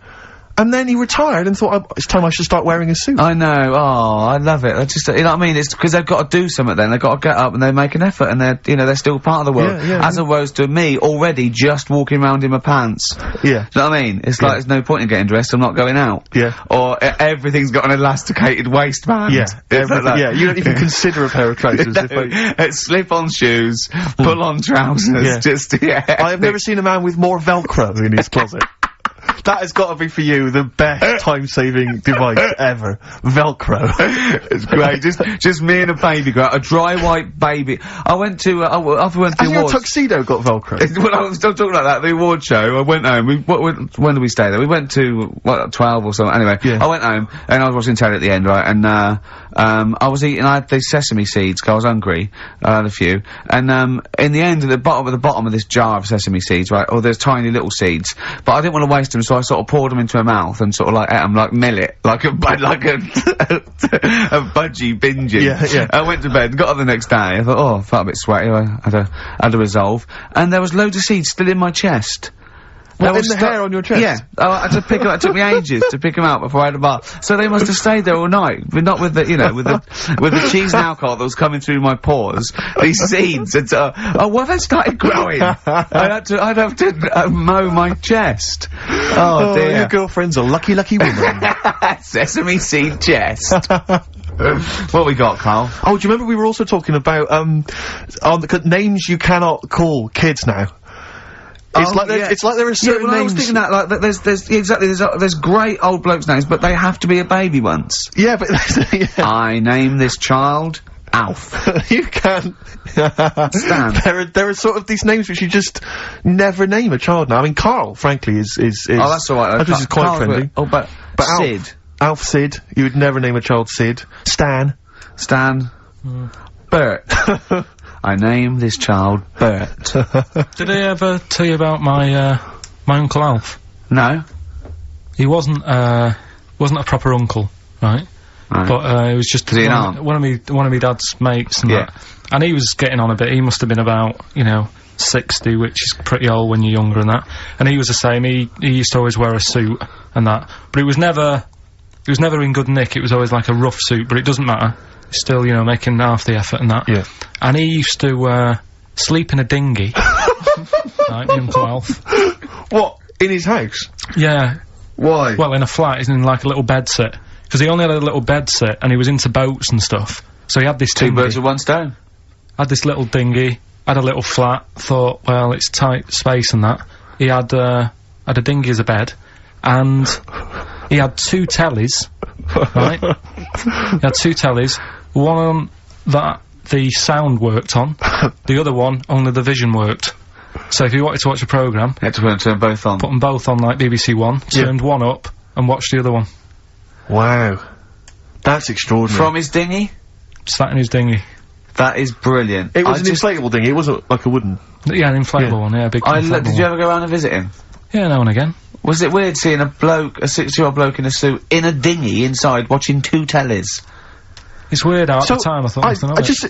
And then he retired and thought, it's time I should start wearing a suit. I know, oh, I love it. I just, you know what I mean? It's because they've got to do something then. They've got to get up and they make an effort and they're, you know, they're still part of the world. As opposed to me, already just walking around in my pants. Yeah. Do you know what I mean? It's like, there's no point in getting dressed, I'm not going out. Yeah. Or, everything's got an elasticated waistband. Yeah. It's like that. Yeah, you don't even consider a pair of trousers. It's slip-on shoes, pull-on trousers, Yeah. just, I have never seen a man with more Velcro in his closet. That has got to be for you the best time-saving device ever. Velcro. It's great. Just me and a baby girl, a dry white baby. I went to, after we went to Has the your awards. tuxedo got Velcro? Well, I was still talking about that, the award show. I went home. When did we stay there? We went to, what, 12 or something. Anyway, Yeah. I went home, and I was watching telly at the end, right, and, I was eating, I had these sesame seeds, 'cause I was hungry. I had a few. And, in the end, at the bottom of this jar of sesame seeds, right, there's tiny little seeds. But I didn't want to waste them, so I sort of poured them into my mouth and sort of like ate them like millet. Like a budgie binging. Yeah. I went to bed, got up the next day, I thought, oh, I felt a bit sweaty, I had a resolve. And there was loads of seeds still in my chest. What, in the hair on your chest? Yeah. I had to pick them out. It took me ages to pick them out before I had a bath. So they must have stayed there all night, but not with the, you know, with the cheese and alcohol that was coming through my pores. These seeds, and what they started growing. I'd have to mow my chest. Oh dear. Your girlfriend's a lucky woman. Sesame seed chest. What we got, Carl? Oh, do you remember we were also talking about, on the names you cannot call kids now? It's like there are certain well, I names. was thinking that, like, there's great old blokes' names, but they have to be a baby once. Yeah, but yeah. I name this child Alf. You can. Stan. There are sort of these names which you just never name a child now. I mean, Karl, frankly, is Oh, that's alright. This is quite Carl's friendly. But Sid. Alf Sid. You would never name a child Sid. Stan. Bert. I name this child Bert. Did I ever tell you about my Uncle Alf? No? He wasn't a proper uncle, right? Right. But, he was just Was he an aunt? one of me dad's mates and Yeah. that. And he was getting on a bit. He must have been about, 60, which is pretty old when you're younger and that. And he was the same. He used to always wear a suit and that. But it was never in good nick. It was always like a rough suit, but it doesn't matter. Still, making half the effort and that. Yeah. And he used to, sleep in a dinghy. Right, my Uncle Alf. What? In his house? Yeah. Why? Well, in a flat, he's in like a little bed sit. Because he only had a little bed sit, and he was into boats and stuff. So he had this Two dinghy. birds with one stone. Had this little dinghy, had a little flat, thought, well, it's tight space and that. He had a dinghy as a bed, and he had 2 tellies, right? He had 2 tellies, one that the sound worked on, the other one only the vision worked. So if you wanted to watch a programme, You had to turn both on. put them both on like BBC One, turned one up, and watched the other one. Wow. That's extraordinary. From his dinghy? Sat in his dinghy. That is brilliant. It was I an inflatable thing, it wasn't like a wooden. Yeah, an inflatable Yeah. one, yeah, a big inflatable Did you ever go around and visit him? one. Yeah, now and again. Was it weird seeing a 60-year-old bloke in a suit in a dinghy inside watching 2 tellies? It's weird how at the time I thought nothing of I it. just.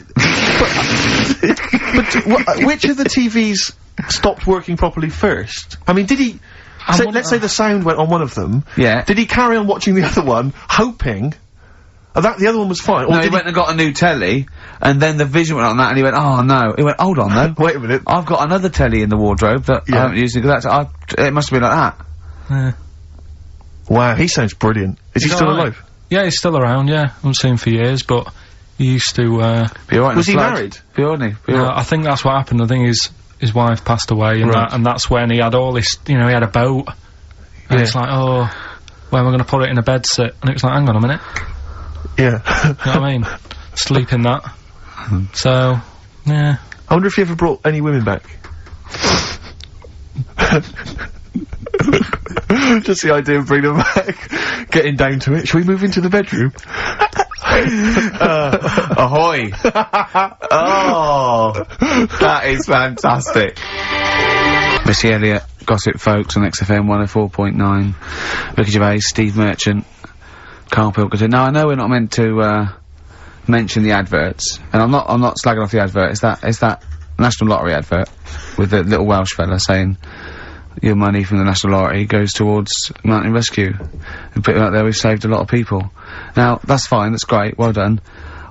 but which of the TVs stopped working properly first? I mean, did he? Let's say the sound went on one of them. Yeah. Did he carry on watching the other one, hoping that the other one was fine? Or No, did he went and got a new telly, and then the vision went on that, and he went, oh no. He went, hold on though. Wait a minute. I've got another telly in the wardrobe that I haven't used because it must have been like that. Yeah. Wow, he sounds brilliant. Is he He's still alright. alive? Yeah, he's still around, yeah. I haven't seen him for years, but he used to, Be alright in Was a he flood. married? Be alright. Be alright. I think that's what happened. I think his wife passed away, and Right. that's when he had all this, he had a boat. And Yeah. it's like, oh, where am I going to put it in a bed sit? And it was like, hang on a minute. Yeah. You know what I mean? Sleep in that. So, yeah. I wonder if he ever brought any women back. Just the idea of bringing them back, getting down to it. Shall we move into the bedroom? Ahoy! Oh, that is fantastic. Missy Elliott, Gossip Folks on XFM 104.9. Ricky Gervais, Steve Merchant, Karl Pilkington. Now I know we're not meant to mention the adverts, and I'm not slagging off the advert. It's that National Lottery advert with the little Welsh fella saying your money from the National Lottery goes towards mountain rescue. And put it out there, we've saved a lot of people. Now, that's fine, that's great, well done.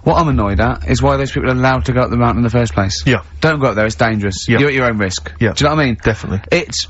What I'm annoyed at is why those people are allowed to go up the mountain in the first place. Yeah. Don't go up there, it's dangerous. Yeah. You're at your own risk. Yeah. Do you know what I mean? Definitely.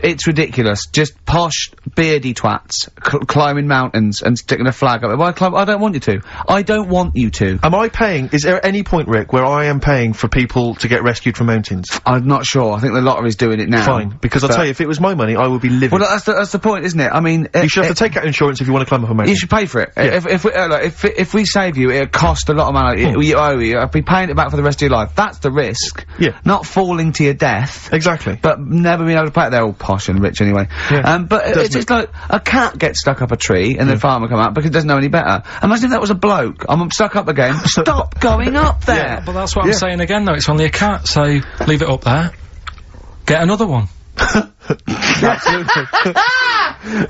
It's ridiculous. Just posh, beardy twats climbing mountains and sticking a flag up there. Why climb? I don't want you to. I don't want you to. Am I paying? Is there any point, Rick, where I am paying for people to get rescued from mountains? I'm not sure. I think the lottery's doing it now. Fine, because I'll But- tell you, if it was my money, I would be livid. Well, that's the point, isn't it? I mean, you should have to take out insurance if you want to climb up a mountain. You should pay for it. Yeah. If we save you, it'll cost a lot of money. You owe you. I'll be paying it back for the rest of your life. That's the risk. Yeah. Not falling to your death. Exactly. But never being able to pay it. They're all posh and rich anyway. Yeah. But Doesn't it's just like a cat gets stuck up a tree and the farmer come out because it doesn't know any better. Imagine if that was a bloke. I'm stuck up again. Stop going up there. Yeah, but that's what I'm saying again, though. It's only a cat, so leave it up there. Get another one. Absolutely.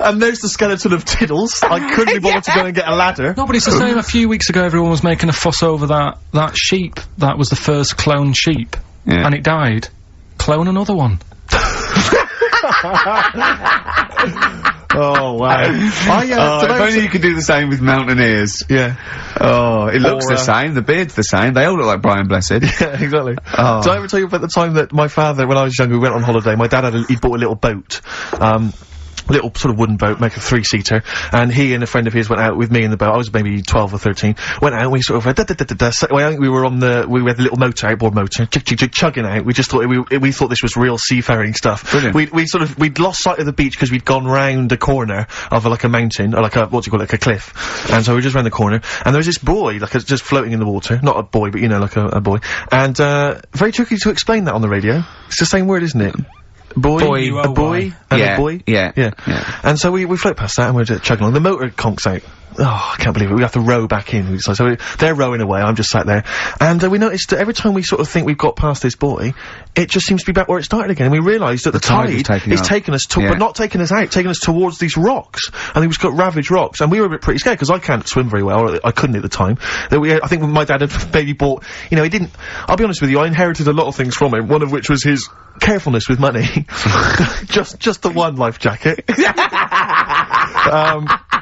And there's the skeleton of Tiddles. I couldn't be bothered to go and get a ladder. No, but it's the same. A few weeks ago, everyone was making a fuss over that sheep. That was the first cloned sheep. Yeah. And it died. Clone another one. Oh, wow. If only you could do the same with mountaineers. Yeah. Oh, it looks Or, the same. The beard's the same. They all look like Brian Blessed. Yeah, exactly. Oh. Did I ever tell you about the time that my father, when I was younger, we went on holiday, my dad he'd bought a little boat, little sort of wooden boat, like a 3-seater, and he and a friend of his went out with me in the boat. I was maybe 12 or 13. Went out and we sort of, so, I think we were on we had the little motor, outboard motor, chugging out. We just thought, we thought this was real seafaring stuff. Brilliant. We'd lost sight of the beach because we'd gone round a corner of like a mountain, or like a, what do you call it, like a cliff. And so we were just round the corner, and there was this buoy, like just floating in the water. Not a boy, but you know, like a buoy. And, very tricky to explain that on the radio. It's the same word, isn't it? Boy, Boy. a buoy, and Yeah, a buoy. yeah. And so we float past that and we're chugging along. The motor conks out. Oh, I can't believe it. We have to row back in. So they're rowing away, I'm just sat there. And we noticed that every time we sort of think we've got past this buoy, it just seems to be back where it started again. And we realised that the tide was tide taking is us. taking us to, Yeah. but not taking us out, taking us towards these rocks. And we've got ravaged rocks. And we were a bit pretty scared, because I can't swim very well, or I couldn't at the time. I think my dad had maybe bought, you know, he didn't, I'll be honest with you, I inherited a lot of things from him, one of which was his carefulness with money. just the one life jacket.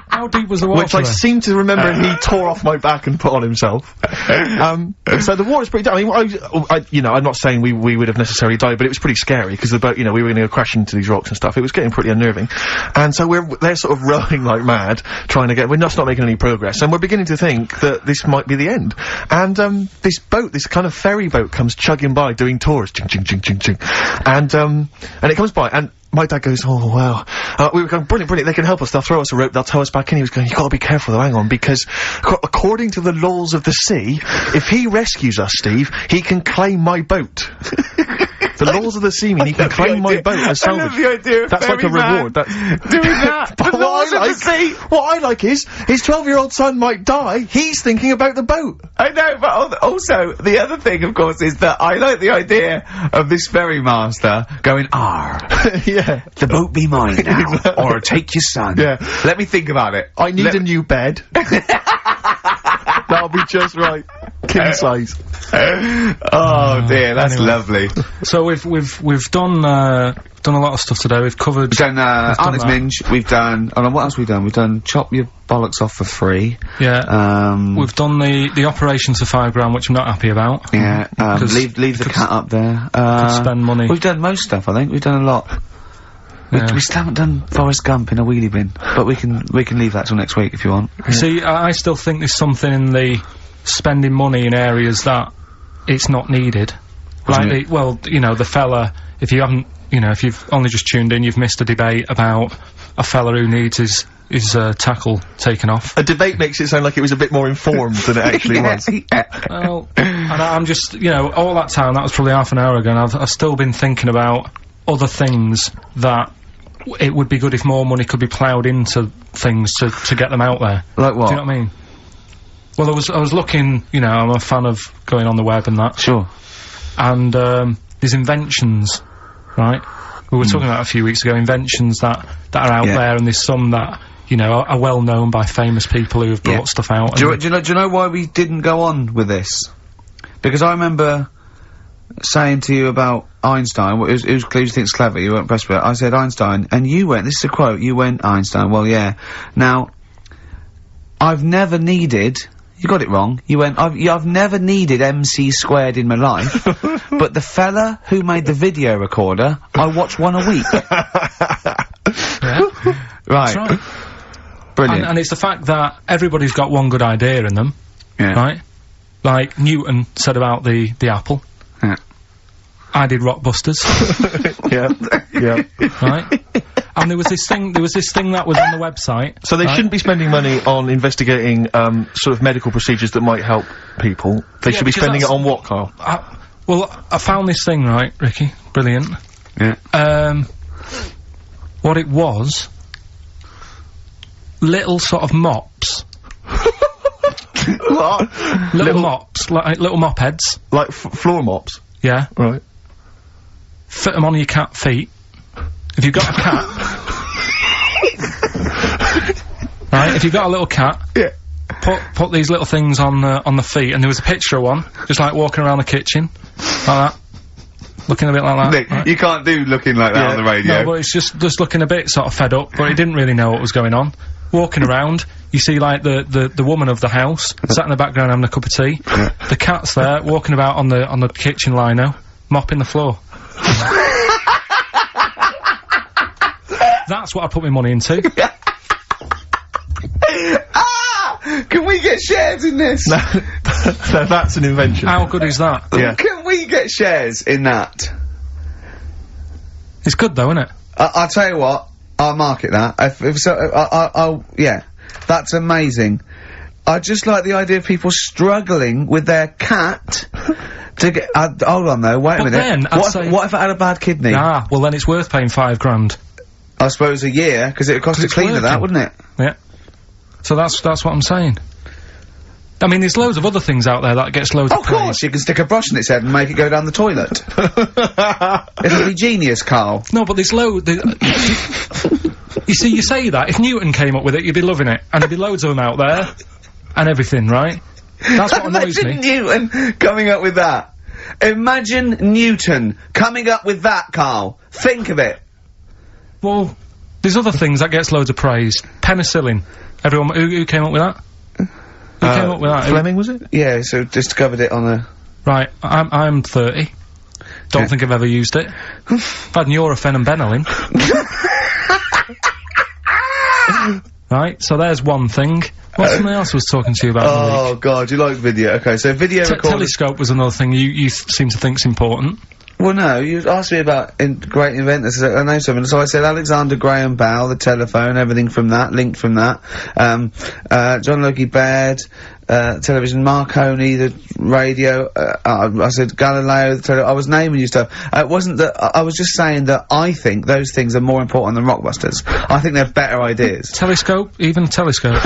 How deep was the water? Which I seem to remember he tore off my back and put on himself. So the water's pretty down. I mean, you know, I'm not saying we would have necessarily died, but it was pretty scary, because the boat, you know, we were gonna go crashing into these rocks and stuff. It was getting pretty unnerving. And so they're sort of rowing like mad, trying to we're just not making any progress, and we're beginning to think that this might be the end. And, this boat, this kind of ferry boat comes chugging by, doing tours, ching, ching, ching, ching, ching. And it comes by, and my dad goes, oh, wow. We were going, brilliant, they can help us, they'll throw us a rope, they'll tow us back in. He was going, you've got to be careful though, hang on, because according to the laws of the sea, if he rescues us, Steve, he can claim my boat. The laws of the sea mean he can claim my boat as salvage. I love the idea of That's like a reward. That's doing that. But The laws of the sea. what I like is, his 12-year-old son might die, he's thinking about the boat. I know, but also, the other thing, of course, is that I like the idea of this ferrymaster going, Yeah. the boat be mine now, or take your son. Yeah. Let me think about it. I need a new bed. That'll be just right. King size. Oh dear, that's Anyway. lovely. So we've done a lot of stuff today. We've covered. We've done, Arnott's that. Minge, we've done, oh no, what else have we done? We've done Chop Your Bollocks Off for Free. Yeah. We've done the operations for £5 which I'm not happy about. Yeah, 'Cause leave the cat up there. Could spend money. We've done most stuff, I think. We've done a lot. Yeah. We still haven't done Forrest Gump in a wheelie bin, but we can leave that till next week if you want. You see, I still think there's something in the spending money in areas that it's not needed. Like, the fella, if you haven't, if you've only just tuned in, you've missed a debate about a fella who needs his tackle taken off. A debate makes it sound like it was a bit more informed than it actually was. Well, and I'm just, all that time, that was probably half an hour ago, and I've still been thinking about other things that it would be good if more money could be ploughed into things to get them out there. Like what? Do you know what I mean? Well, I was looking, I'm a fan of going on the web and that. Sure. And, there's inventions, right? We were talking about a few weeks ago, inventions that are out there, and there's some that, are well known by famous people who have brought stuff out. Do you know why we didn't go on with this? Because I remember saying to you about Einstein, who you think's clever, you weren't impressed with it. I said Einstein, and you went, this is a quote, you went, Einstein, well, yeah. Now, I've never needed, you got it wrong, you went, I've never needed MC² in my life, but the fella who made the video recorder, I watch one a week. Yeah. Right. That's right. Brilliant. And it's the fact that everybody's got one good idea in them, right? Like Newton said about the apple. Yeah. I did Rockbusters. Yeah. Right? And there was this thing that was on the website. So they shouldn't be spending money on investigating, sort of medical procedures that might help people. They should be spending it on what, Carl? I found this thing, right, Ricky? Brilliant. Yeah. What it was, little sort of mops. What? Little mops, like little mop heads. Like floor mops? Yeah. Right. Fit them on your cat feet. If you've got a cat... right, if you've got a little cat... Yeah. Put these little things on the feet, and there was a picture of one, just like walking around the kitchen, like that. Looking a bit like that. Nick, right? you can't do looking like that on the radio. No, but it's just looking a bit sort of fed up, but he didn't really know what was going on. Walking around, you see like the woman of the house, sat in the background having a cup of tea. The cat's there, walking about on the kitchen lino, mopping the floor. That's what I put my money into. Can we get shares in this? No, that's an invention. How good is that? Yeah. Can we get shares in that? It's good though, isn't it? I'll tell you what, I'll market that. If so, I'll, yeah. That's amazing. I just like the idea of people struggling with their cat to get, hold on though, wait a But minute. then, I'd say- What if it had a bad kidney? Ah, well then it's worth paying £5 I suppose a year, because it would cost a it's cleaner that, working. wouldn't it? Yeah. So that's what I'm saying. I mean, there's loads of other things out there that gets loads of Of course, you can stick a brush in its head and make it go down the toilet. It'll be genius, Carl. No, but there's you see, you say that, if Newton came up with it, you'd be loving it. And there'd be loads of them out there, and everything, right? That's what annoys Imagine me. Newton coming up with that. Imagine Newton coming up with that, Carl. Think of it. Well, there's other things that gets loads of praise. Penicillin. Everyone, who came up with that? Who came up with that? Fleming, was it? Yeah, so discovered it on a... Right, I'm 30. Don't think I've ever used it. I've had Nurofen and Benylin. Right, so there's one thing. What's something else I was talking to you about in the week? Oh, God, you like video. Okay, so video recorders... Telescope was another thing you seem to think's important. Well, no, you asked me about great inventors. I know some, so I said Alexander Graham Bell, the telephone, everything from that, linked from that. John Logie Baird, television, Marconi, the radio. I said Galileo, the I was naming you stuff. It wasn't that. I was just saying that I think those things are more important than Rockbusters. I think they're better ideas. Telescope, even telescope.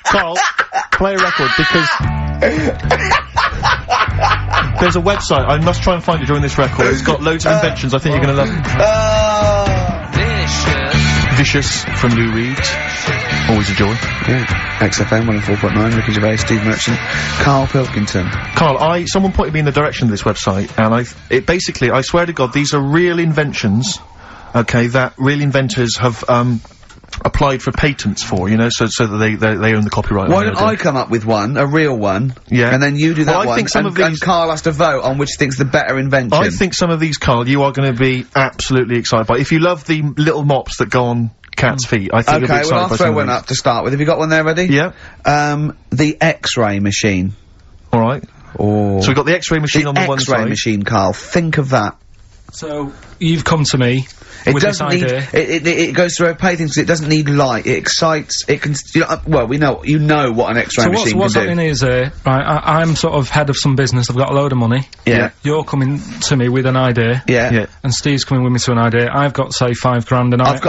Carl, play a record, because there's a website, I must try and find it during this record. It's got loads of inventions I think you're gonna love. Vicious from Lou Reed. Always a joy. Yeah. XFM 104.9, Ricky Gervais, Steve Merchant, Karl Pilkington. Carl, someone pointed me in the direction of this website, and basically, I swear to God, these are real inventions, okay, that real inventors have, applied for patents for, you know, so that they own the copyright. Why don't I come up with one, a real one, yeah, and then you do that well, I one, think some of these, and Carl has to vote on which thinks the better invention. I think some of these, Carl, you are going to be absolutely excited by. If you love the little mops that go on cats' feet, I think you'll be excited by some of these. Okay, well I'll throw one up to start with. Have you got one there ready? Yeah. The X-ray machine. Alright. Oh. So we've got the X-ray machine on the one side. X-ray machine, Carl. Think of that. So, you've come to me with this idea. It goes through a pay thing, 'cause it doesn't need light. It excites, it can, you know, well, you know what an X-ray machine can do. So what's happening is, right, I'm sort of head of some business, I've got a load of money. Yeah. You're coming to me with an idea. Yeah. Yeah. And Steve's coming with me to an idea. I've got, say, $5 grand and I've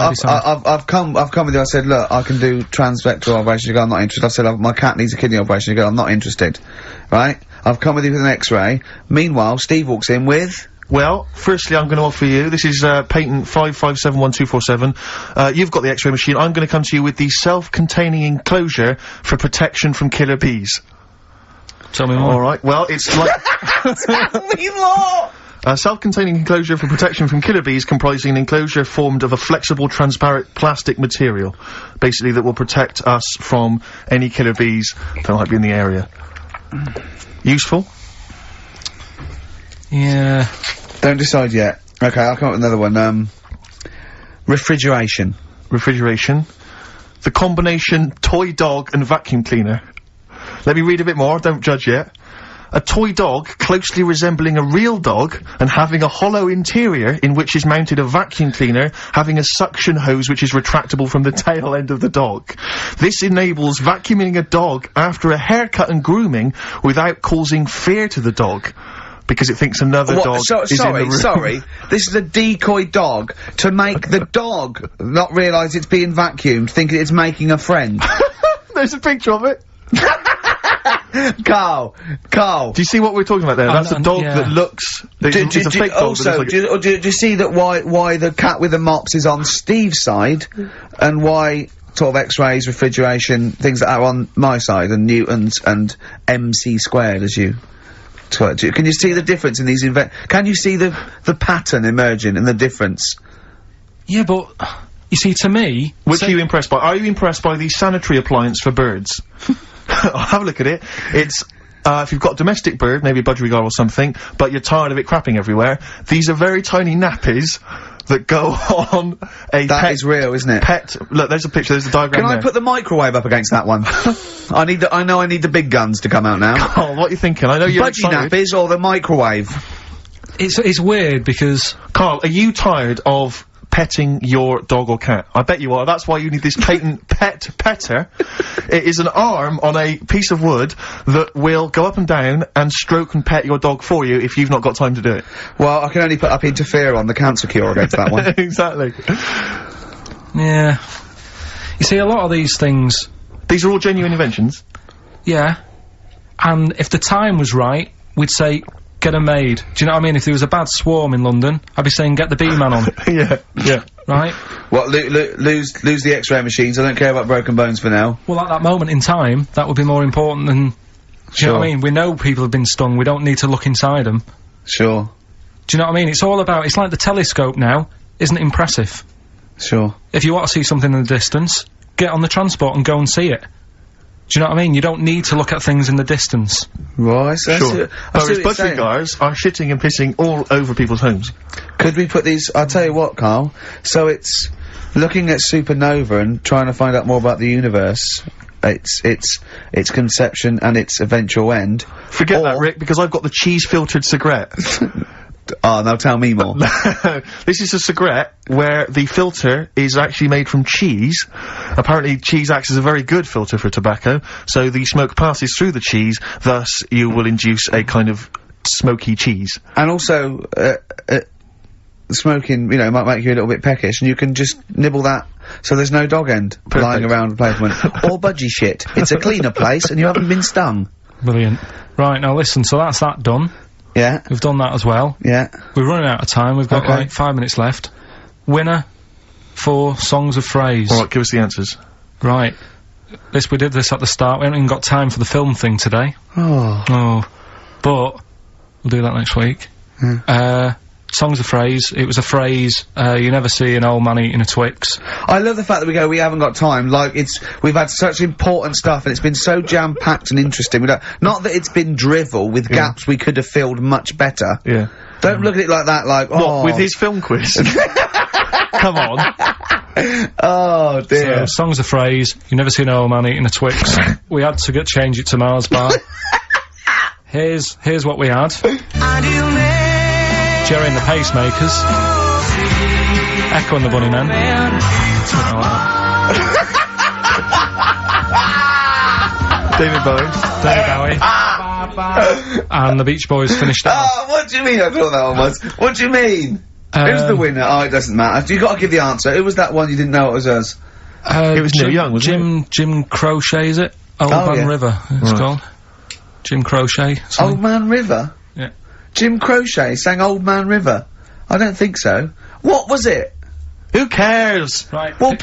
come with you, I said, look, I can do transvector operation. You go, I'm not interested. I said, my cat needs a kidney operation. You go, I'm not interested. Right? I've come with you with an X-ray. Meanwhile, Steve walks in with... Well, firstly, I'm going to offer you, this is, patent 55712447. You've got the X-ray machine. I'm going to come to you with the self-containing enclosure for protection from killer bees. Tell me more. Alright, well, it's like... Tell me more! A self-containing enclosure for protection from killer bees, comprising an enclosure formed of a flexible, transparent plastic material, basically that will protect us from any killer bees that might be in the area. Useful? Yeah. Don't decide yet. Okay, I'll come up with another one. Refrigeration. Refrigeration. The combination toy dog and vacuum cleaner. Let me read a bit more, don't judge yet. A toy dog closely resembling a real dog and having a hollow interior in which is mounted a vacuum cleaner having a suction hose which is retractable from the tail end of the dog. This enables vacuuming a dog after a haircut and grooming without causing fear to the dog. Because it thinks another dog is in the room. Sorry, this is a decoy dog to make the dog not realise it's being vacuumed, thinking it's making a friend. There's a picture of it. Carl. Do you see what we're talking about there? That's a dog that looks... It's a fake dog, also, but it's like do you see that why the cat with the mops is on Steve's side, and why sort of X-rays, refrigeration, things that are on my side, and Newtons and MC squared, as you... Can you see the difference in these can you see the pattern emerging and the difference? Yeah, but, you see, to me... Which are you impressed by? Are you impressed by the sanitary appliance for birds? Have a look at it. It's, if you've got a domestic bird, maybe a budgerigar or something, but you're tired of it crapping everywhere, these are very tiny nappies that go on a That is real, isn't it? Look, there's a picture, there's a diagram Can I put the microwave up against that one? I know I need the big guns to come out now. Oh, what are you thinking? I know you're Budgie excited. nappies or the microwave? It's weird because... Carl, are you tired of petting your dog or cat? I bet you are. That's why you need this patent petter. It is an arm on a piece of wood that will go up and down and stroke and pet your dog for you if you've not got time to do it. Well, I can only put up interferon, the cancer cure, against that one. Exactly. Yeah. You see, a lot of these things... These are all genuine inventions? Yeah. And if the time was right, we'd say, get 'em made. Do you know what I mean? If there was a bad swarm in London, I'd be saying, get the bee-man on. Yeah. Right? What, lose the X-ray machines, I don't care about broken bones for now. Well, at that moment in time, that would be more important than... Do you know what I mean? We know people have been stung, we don't need to look inside them. Sure. Do you know what I mean? It's all about... It's like the telescope now isn't impressive. Sure. If you want to see something in the distance, get on the transport and go and see it. Do you know what I mean? You don't need to look at things in the distance. Right, sure. Whereas budgerigars are shitting and pissing all over people's homes. Could we put these... I'll tell you what, Carl. So it's... Looking at supernova and trying to find out more about the universe, its conception and its eventual end. Forget that, Rick, because I've got the cheese-filtered cigarette. Oh, now tell me more. This is a cigarette where the filter is actually made from cheese. Apparently, cheese acts as a very good filter for tobacco, so the smoke passes through the cheese, thus you will induce a kind of smoky cheese. And also, smoking, you know, might make you a little bit peckish, and you can just nibble that, so there's no dog end lying around the pavement. Or budgie shit. It's a cleaner place, and you haven't been stung. Brilliant. Right, now listen, so that's that done. Yeah. We've done that as well. Yeah. We're running out of time, we've got like 5 minutes left. Winner for Songs of Phrase. Alright, give us the answers. Right. We did this at the start, we haven't even got time for the film thing today. Oh. But, we'll do that next week. Songs of Phrase, it was a phrase, you never see an old man eating a Twix. I love the fact that we haven't got time, like, we've had such important stuff, and it's been so jam-packed and interesting, not that it's been drivel, with gaps we could have filled much better. Yeah. Don't look at it like that, like, What, with his film quiz? Come on. Oh, dear. So, Songs of Phrase, you never see an old man eating a Twix. We had to change it to Mars Bar. Here's what we had. Jerry and the Pacemakers. Echo and the Bunnymen. David Bowie. And the Beach Boys finished it off. Oh, what do you mean I thought that one was? What do you mean? Who's the winner? Oh, it doesn't matter. You gotta give the answer. Who was that one you didn't know it was us? It was Neil Young, wasn't it? Jim Crochet, is it? Old Man River, it's called. Jim Crochet. Old Man River? Yeah. Jim Crochet sang Old Man River? I don't think so. What was it? Who cares? Right. Well,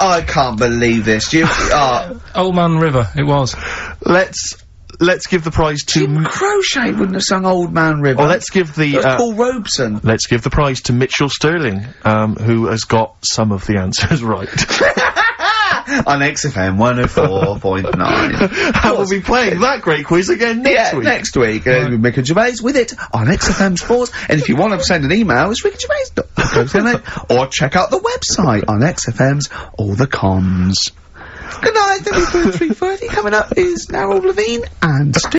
I can't believe this. Old Man River, it was. Let's give the prize to... Jim Crochet wouldn't have sung Old Man River. Well, let's give the... Paul Robeson. Let's give the prize to Mitchell Sterling, who has got some of the answers right. On XFM 104.9. How will we playing that great quiz again next week? Next week. Mick and Gervais with it on XFM Sports. And if you want to send an email, it's rickandgervais.co.uk or check out the website on XFM's All the Cons. Good night, 3:30 coming up is Narrow Levine and Stu.